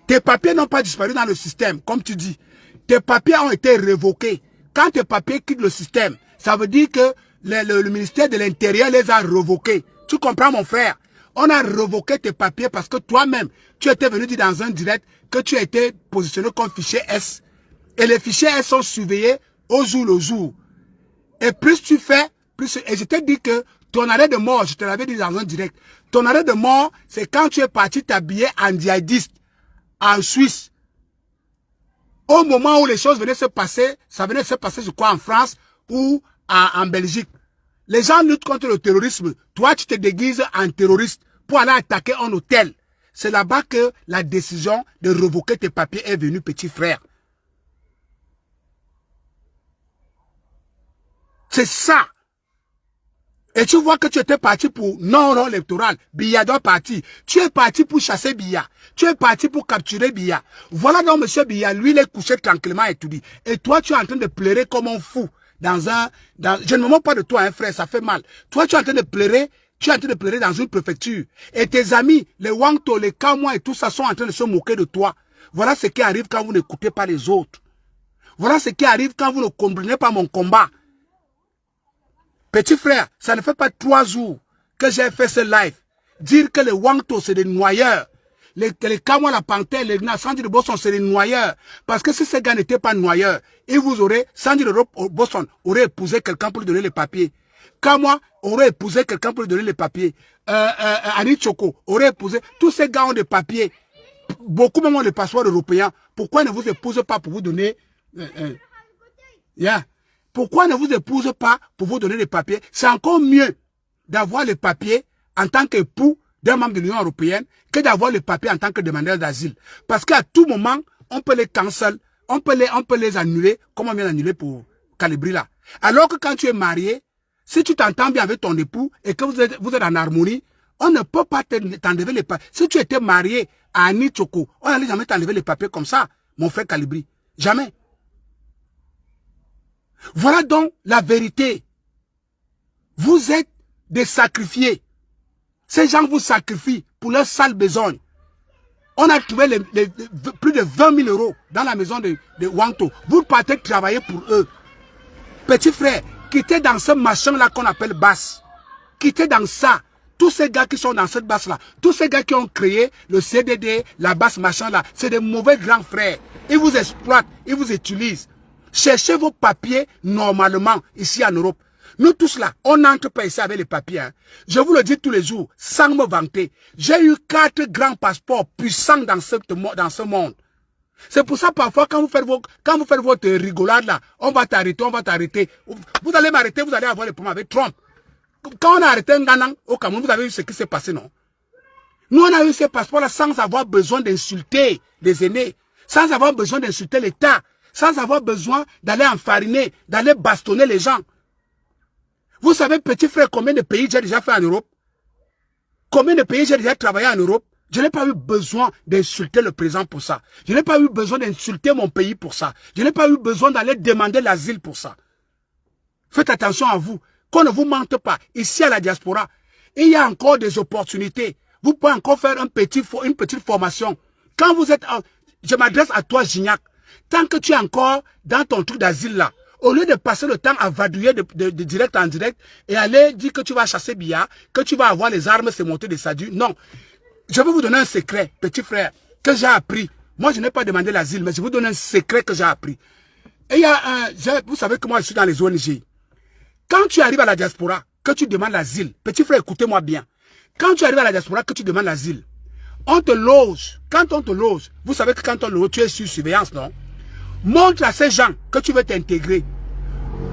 tes papiers n'ont pas disparu dans le système, comme tu dis. Tes papiers ont été révoqués. Quand tes papiers quittent le système, ça veut dire que le ministère de l'Intérieur les a révoqués. Tu comprends, mon frère? On a révoqué tes papiers parce que toi-même, tu étais venu dire dans un direct que tu as été positionné comme fichier S. Et les fichiers S sont surveillés au jour le jour. Et plus tu fais, plus... Et je t'ai dit que Ton arrêt de mort, je te l'avais dit dans un direct. Ton arrêt de mort, c'est quand tu es parti t'habiller en djihadiste en Suisse. Au moment où les choses venaient se passer, ça venait se passer, je crois, en France ou en Belgique. Les gens luttent contre le terrorisme. Toi, tu te déguises en terroriste pour aller attaquer un hôtel. C'est là-bas que la décision de revoquer tes papiers est venue, petit frère. C'est ça. Et tu vois que tu étais parti pour non électoral. Biya doit partir. Tu es parti pour chasser Biya. Tu es parti pour capturer Biya. Voilà donc monsieur Biya, lui, il est couché tranquillement et tout dit. Et toi, tu es en train de pleurer comme un fou. Je ne me moque pas de toi, hein, frère, ça fait mal. Toi, tu es en train de pleurer. Tu es en train de pleurer dans une préfecture. Et tes amis, les Wangto, les Kamwa et tout ça sont en train de se moquer de toi. Voilà ce qui arrive quand vous n'écoutez pas les autres. Voilà ce qui arrive quand vous ne comprenez pas mon combat. Petit frère, ça ne fait pas 3 jours que j'ai fait ce live. Dire que les Wangto, c'est des noyeurs. Les Kamwa, la Panthère, les Sandy de Boston, c'est des noyeurs. Parce que si ces gars n'étaient pas noyeurs, Sandy de Boston aurait épousé quelqu'un pour lui donner les papiers. Kamwa aurait épousé quelqu'un pour lui donner les papiers. Annie Choko aurait épousé. Tous ces gars ont des papiers. Beaucoup même ont des passeports européens. Pourquoi ne vous épousez pas pour vous donner... Pourquoi ne vous épouse pas pour vous donner les papiers? C'est encore mieux d'avoir les papiers en tant qu'époux d'un membre de l'Union européenne que d'avoir les papiers en tant que demandeur d'asile. Parce qu'à tout moment, on peut les cancel, on peut les annuler, comme on vient d'annuler pour Calibri là. Alors que quand tu es marié, si tu t'entends bien avec ton époux et que vous êtes en harmonie, on ne peut pas t'enlever les papiers. Si tu étais marié à Annie Choko, on n'allait jamais t'enlever les papiers comme ça, mon frère Calibri. Jamais. Voilà donc la vérité. Vous êtes des sacrifiés. Ces gens vous sacrifient pour leur sale besogne. On a trouvé plus de 20 000 euros dans la maison de Wangto. Vous partez travailler pour eux. Petit frère, quittez dans ce machin-là qu'on appelle basse. Quittez dans ça. Tous ces gars qui sont dans cette basse-là, tous ces gars qui ont créé le CDD, la basse machin-là, c'est des mauvais grands frères. Ils vous exploitent, ils vous utilisent. Cherchez vos papiers normalement ici en Europe. Nous tous là, on n'entre pas ici avec les papiers. Hein. Je vous le dis tous les jours, sans me vanter. J'ai eu 4 grands passeports puissants dans ce monde. C'est pour ça parfois quand vous faites votre rigolade là, on va t'arrêter, on va t'arrêter. Vous allez m'arrêter, vous allez avoir les problèmes avec Trump. Quand on a arrêté Nganang au Cameroun, vous avez vu ce qui s'est passé, non? Nous on a eu ces passeports là sans avoir besoin d'insulter les aînés, sans avoir besoin d'insulter l'État, sans avoir besoin d'aller enfariner, d'aller bastonner les gens. Vous savez, petit frère, combien de pays j'ai déjà fait en Europe? Combien de pays j'ai déjà travaillé en Europe? Je n'ai pas eu besoin d'insulter le président pour ça. Je n'ai pas eu besoin d'insulter mon pays pour ça. Je n'ai pas eu besoin d'aller demander l'asile pour ça. Faites attention à vous. Qu'on ne vous mente pas. Ici à la diaspora, il y a encore des opportunités. Vous pouvez encore faire une petite formation. Quand vous êtes... Je m'adresse à toi, Gignac. Tant que tu es encore dans ton truc d'asile là, au lieu de passer le temps à vadouiller de direct en direct et aller dire que tu vas chasser Biya, que tu vas avoir les armes, c'est monter des sadus. Non. Je vais vous donner un secret, petit frère, que j'ai appris. Moi, je n'ai pas demandé l'asile, mais je vais vous donner un secret que j'ai appris. Et il y a vous savez que moi, je suis dans les ONG. Quand tu arrives à la diaspora, que tu demandes l'asile, petit frère, écoutez-moi bien. Quand tu arrives à la diaspora, que tu demandes l'asile, on te loge. Quand on te loge, vous savez que quand on te loge, tu es sur surveillance, non? Montre à ces gens que tu veux t'intégrer.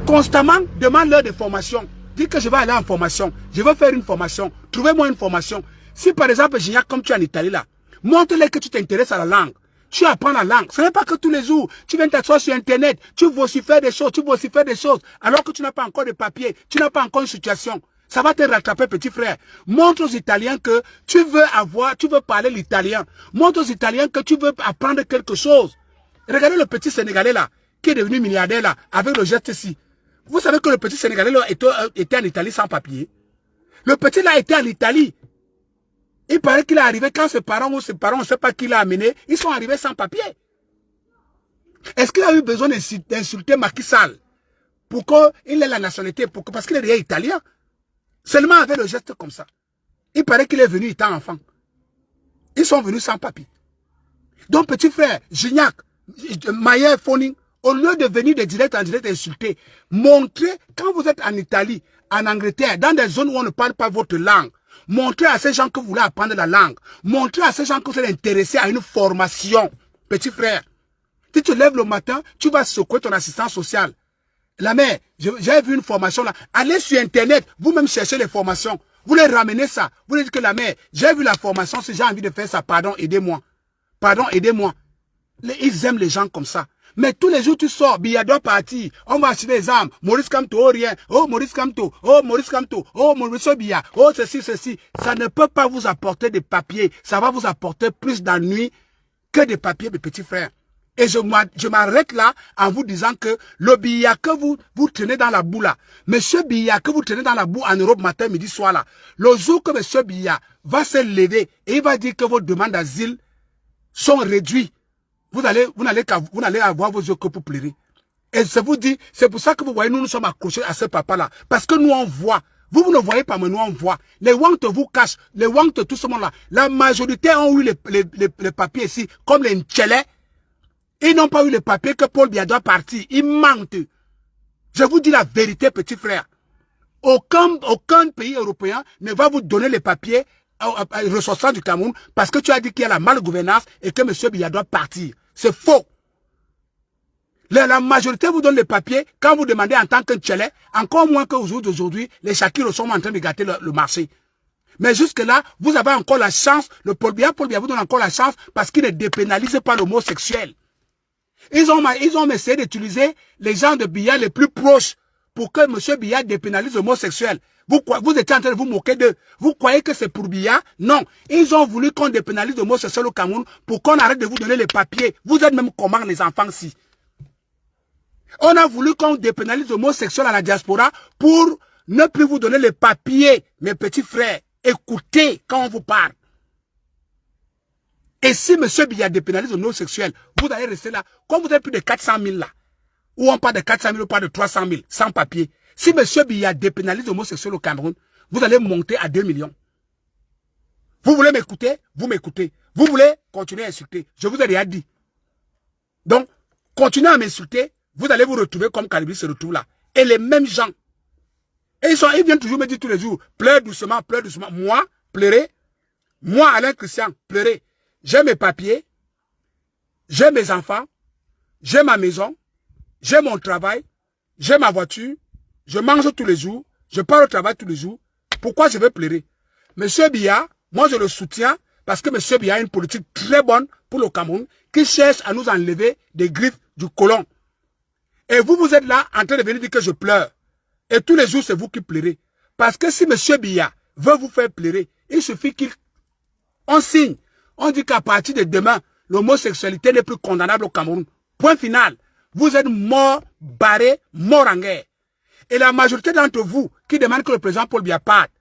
Constamment, demande-leur des formations. Dis que je vais aller en formation. Je veux faire une formation. Trouvez-moi une formation. Si par exemple, Gignac, comme tu es en Italie là, montre-leur que tu t'intéresses à la langue. Tu apprends la langue. Ce n'est pas que tous les jours, tu viens t'asseoir sur Internet, tu vocifères des choses, alors que tu n'as pas encore de papier, tu n'as pas encore une situation. Ça va te rattraper, petit frère. Montre aux Italiens que tu veux parler l'italien. Montre aux Italiens que tu veux apprendre quelque chose. Regardez le petit Sénégalais là, qui est devenu milliardaire là, avec le geste ici. Vous savez que le petit Sénégalais là était en Italie sans papier. Le petit là était en Italie. Il paraît qu'il est arrivé quand ses parents, on ne sait pas qui l'a amené, ils sont arrivés sans papier. Est-ce qu'il a eu besoin d'insulter Macky Sall pour qu'il ait la nationalité, parce qu'il est déjà italien? Seulement avec le geste comme ça. Il paraît qu'il est venu étant enfant. Ils sont venus sans papier. Donc petit frère, Gignac, Mayer Foning, Au lieu de venir de direct en direct insulter, montrez, quand vous êtes en Italie, en Angleterre, dans des zones où on ne parle pas votre langue, montrez à ces gens que vous voulez apprendre la langue. Montrez à ces gens que vous êtes intéressés à une formation. Petit frère, si tu te lèves le matin, tu vas secouer ton assistant social. La mère, j'ai vu une formation là. Allez sur Internet, vous-même cherchez les formations. Vous les ramenez ça. Vous dites que la mère, j'ai vu la formation, si j'ai envie de faire ça, pardon, aidez-moi. Pardon, aidez-moi. Ils aiment les gens comme ça. Mais tous les jours, tu sors, Biado parti, on va acheter des armes, Maurice Kamto, oh rien, oh Maurice Kamto, oh Maurice Kamto, oh Maurice Bia, oh ceci, ceci. Ça ne peut pas vous apporter des papiers. Ça va vous apporter plus d'ennuis que des papiers, mes petits frères. Et je m'arrête là en vous disant que le billet que vous tenez dans la boue là, monsieur billet que vous tenez dans la boue en Europe matin, midi, soir là, le jour que monsieur billet va se lever et il va dire que vos demandes d'asile sont réduites, vous n'allez avoir vos yeux que pour pleurer. Et je vous dis, c'est pour ça que vous voyez, nous sommes accrochés à ce papa-là. Parce que nous, on voit. Vous ne voyez pas, mais nous, on voit. Les Wantes vous cachent. Les Wantes, tout ce monde-là. La majorité ont eu les papiers ici, comme les Ntchele. Ils n'ont pas eu les papiers que Paul Biya doit partir. Ils mentent. Je vous dis la vérité, petit frère. Aucun pays européen ne va vous donner les papiers ressortissants du Cameroun parce que tu as dit qu'il y a la malgouvernance et que M. Biya doit partir. C'est faux. La majorité vous donne les papiers quand vous demandez en tant que Ntchele, encore moins qu'aujourd'hui, les Shakiros sont en train de gâter le marché. Mais jusque-là, vous avez encore la chance, le Paul Biya vous donne encore la chance parce qu'il ne dépénalise pas l'homosexuel. Ils ont essayé d'utiliser les gens de Biya les plus proches pour que M. Biya dépénalise l'homosexuel. Vous étiez en train de vous moquer d'eux. Vous croyez que c'est pour Biya? Non. Ils ont voulu qu'on dépénalise l'homosexuel au Cameroun pour qu'on arrête de vous donner les papiers. Vous êtes même comment les enfants si. On a voulu qu'on dépénalise l'homosexuel à la diaspora pour ne plus vous donner les papiers. Mes petits frères, écoutez quand on vous parle. Et si M. Biya dépénalise l'homosexuel, vous allez rester là. Comme vous êtes plus de 400 000 là, ou on parle de 400 000 ou pas de 300 000, sans papier. Si M. Biya dépénalise l'homosexuel au Cameroun, vous allez monter à 2 millions. Vous voulez m'écouter? Vous m'écoutez. Vous voulez continuer à insulter? Je vous ai déjà dit. Donc, continuez à m'insulter, vous allez vous retrouver comme Kalibri se retrouve là. Et les mêmes gens. Et ils viennent toujours me dire tous les jours, pleure doucement, pleure doucement. Moi, pleurer. Moi, Alain Christian, pleurer. J'ai mes papiers, j'ai mes enfants, j'ai ma maison, j'ai mon travail, j'ai ma voiture, je mange tous les jours, je pars au travail tous les jours. Pourquoi je vais pleurer? Monsieur Biya, moi je le soutiens parce que Monsieur Biya a une politique très bonne pour le Cameroun qui cherche à nous enlever des griffes du colon. Et vous êtes là en train de venir dire que je pleure. Et tous les jours, c'est vous qui pleurez. Parce que si Monsieur Biya veut vous faire pleurer, il suffit qu'on signe. On dit qu'à partir de demain, l'homosexualité n'est plus condamnable au Cameroun. Point final. Vous êtes mort, barré, mort en guerre. Et la majorité d'entre vous qui demandent que le président Paul Biya parte,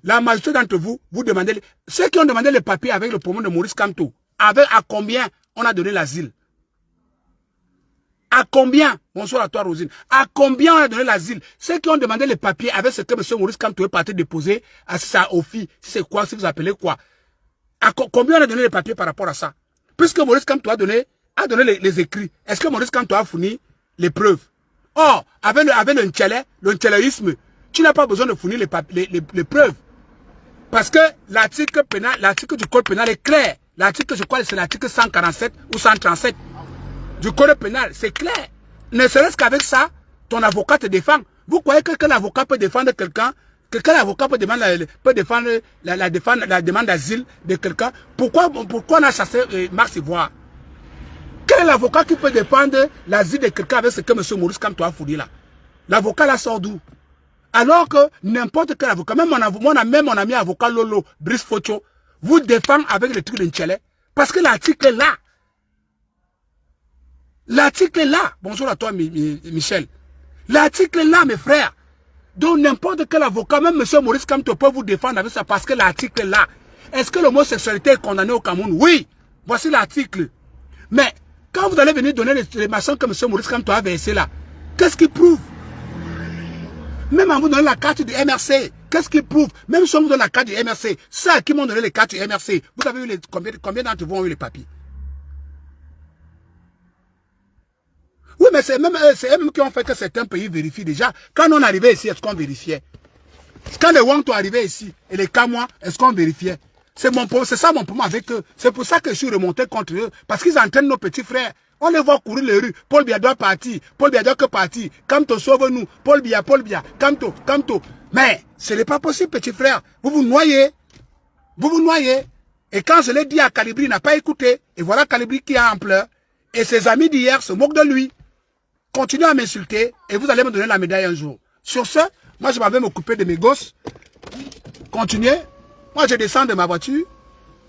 la majorité d'entre vous, vous demandez, ceux qui ont demandé les papiers avec le poumon de Maurice Kamto, à combien on a donné l'asile? À combien? Bonsoir à toi, Rosine. À combien on a donné l'asile? Ceux qui ont demandé les papiers avec ce que M. Maurice Kamto est parti déposer, à sa OFI, si c'est quoi, si vous appelez quoi? Combien on a donné les papiers par rapport à ça? Puisque Maurice Kamto a donné les écrits, est-ce que Maurice Kamto a fourni les preuves? Or, avec le ntchéléisme, tu n'as pas besoin de fournir les preuves. Parce que l'article du code pénal est clair. L'article, je crois, c'est l'article 147 ou 137 du code pénal. C'est clair. Ne serait-ce qu'avec ça, ton avocat te défend. Vous croyez que qu'un avocat peut défendre quelqu'un? Quel avocat peut défendre la demande d'asile de quelqu'un? Pourquoi on a chassé Mars Ivoire? Quel avocat qui peut défendre l'asile de quelqu'un avec ce que M. Maurice Kamto a fourni là? L'avocat là sort d'où? Alors que n'importe quel avocat, même mon ami avocat Lolo, Brice Focho, vous défend avec le truc de Ntchele. Parce que l'article est là. L'article est là. Bonjour à toi, Michel. L'article est là, mes frères. Donc n'importe quel avocat, même M. Maurice Kamto peut vous défendre avec ça parce que l'article est là. Est-ce que l'homosexualité est condamnée au Cameroun? Oui. Voici l'article. Mais quand vous allez venir donner les machins que M. Maurice Kamto a versé là, qu'est-ce qu'il prouve? Même en vous donnant la carte du MRC, qu'est-ce qu'il prouve? Même si on vous donne la carte du MRC, ça à qui m'ont donné les cartes du MRC, vous avez eu combien d'entre vous ont eu les papiers? Oui, mais c'est même eux qui ont fait que certains pays vérifient déjà. Quand on arrivait ici, est-ce qu'on vérifiait? Quand les Wang sont arrivés ici, et les Kamois, est-ce qu'on vérifiait? C'est ça mon problème avec eux. C'est pour ça que je suis remonté contre eux. Parce qu'ils entraînent nos petits frères. On les voit courir les rues. Paul Biya doit partir. Paul Biya doit que partir. Kamto, sauve-nous. Paul Biya. Kamto. Mais ce n'est pas possible, petit frère. Vous vous noyez. Vous vous noyez. Et quand je l'ai dit à Calibri, il n'a pas écouté. Et voilà Calibri qui a en pleurs. Et ses amis d'hier se moquent de lui. Continuez à m'insulter et vous allez me donner la médaille un jour. Sur ce, moi je m'avais m'occuper de mes gosses. Continuez. Moi je descends de ma voiture.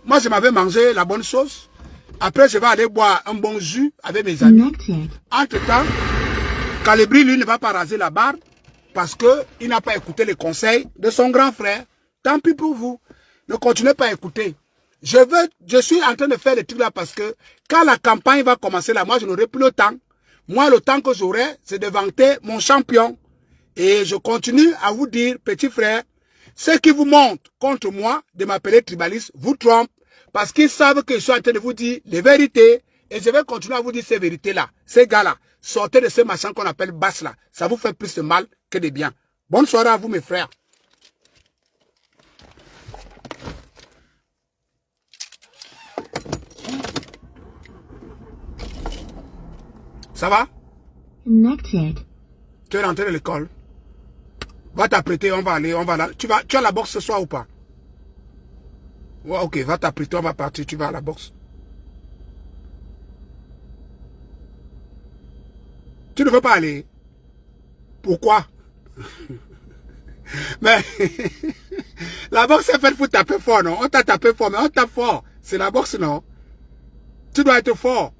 Moi je m'avais mangé la bonne sauce. Après je vais aller boire un bon jus avec mes amis. Entre temps, Calibri lui ne va pas raser la barbe parce qu'il n'a pas écouté les conseils de son grand frère. Tant pis pour vous. Ne continuez pas à écouter. Je suis en train de faire des trucs là parce que quand la campagne va commencer là, moi je n'aurai plus le temps. Moi, le temps que j'aurai, c'est de vanter mon champion. Et je continue à vous dire, petit frère, ceux qui vous montrent contre moi de m'appeler tribaliste vous trompent parce qu'ils savent que je suis en train de vous dire les vérités. Et je vais continuer à vous dire ces vérités-là. Ces gars-là, sortez de ce machin qu'on appelle basse là. Ça vous fait plus de mal que de bien. Bonne soirée à vous, mes frères. Ça va? Connected. Tu es rentré de l'école. Va t'apprêter, on va aller, on va là. Tu as la boxe ce soir ou pas? Ouais, ok, va t'apprêter, on va partir, tu vas à la boxe. Tu ne veux pas aller? Pourquoi? Mais la boxe est faite pour taper fort, non? On t'a tapé fort, mais on tape fort. C'est la boxe, non? Tu dois être fort.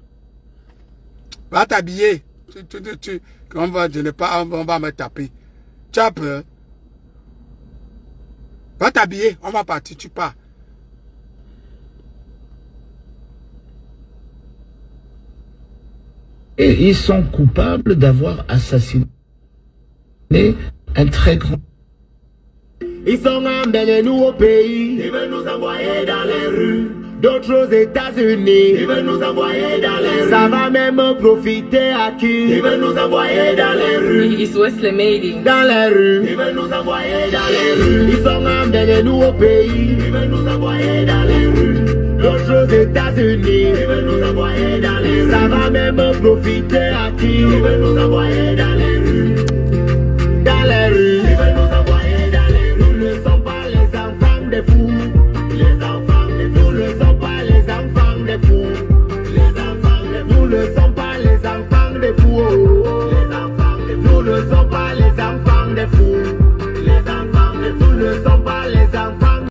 Va t'habiller. On va me taper. Tu as peur. Va t'habiller. On va partir. Tu pars. Et ils sont coupables d'avoir assassiné un très grand. Ils sont emmenés nous au pays. Ils veulent nous envoyer dans les rues. D'autres aux États-Unis. Ils veulent nous envoyer dans les rues. Ça va même profiter à qui? Ils veulent nous envoyer dans les rues. It's Wesley Mading. Dans les rues. Ils veulent nous envoyer dans les rues. Ils sont emmenés nous au pays. Ils veulent nous envoyer dans les rues. D'autres aux États-Unis. Ils veulent nous envoyer dans les rues. Ça va même profiter à qui? Ils veulent nous envoyer dans les rues.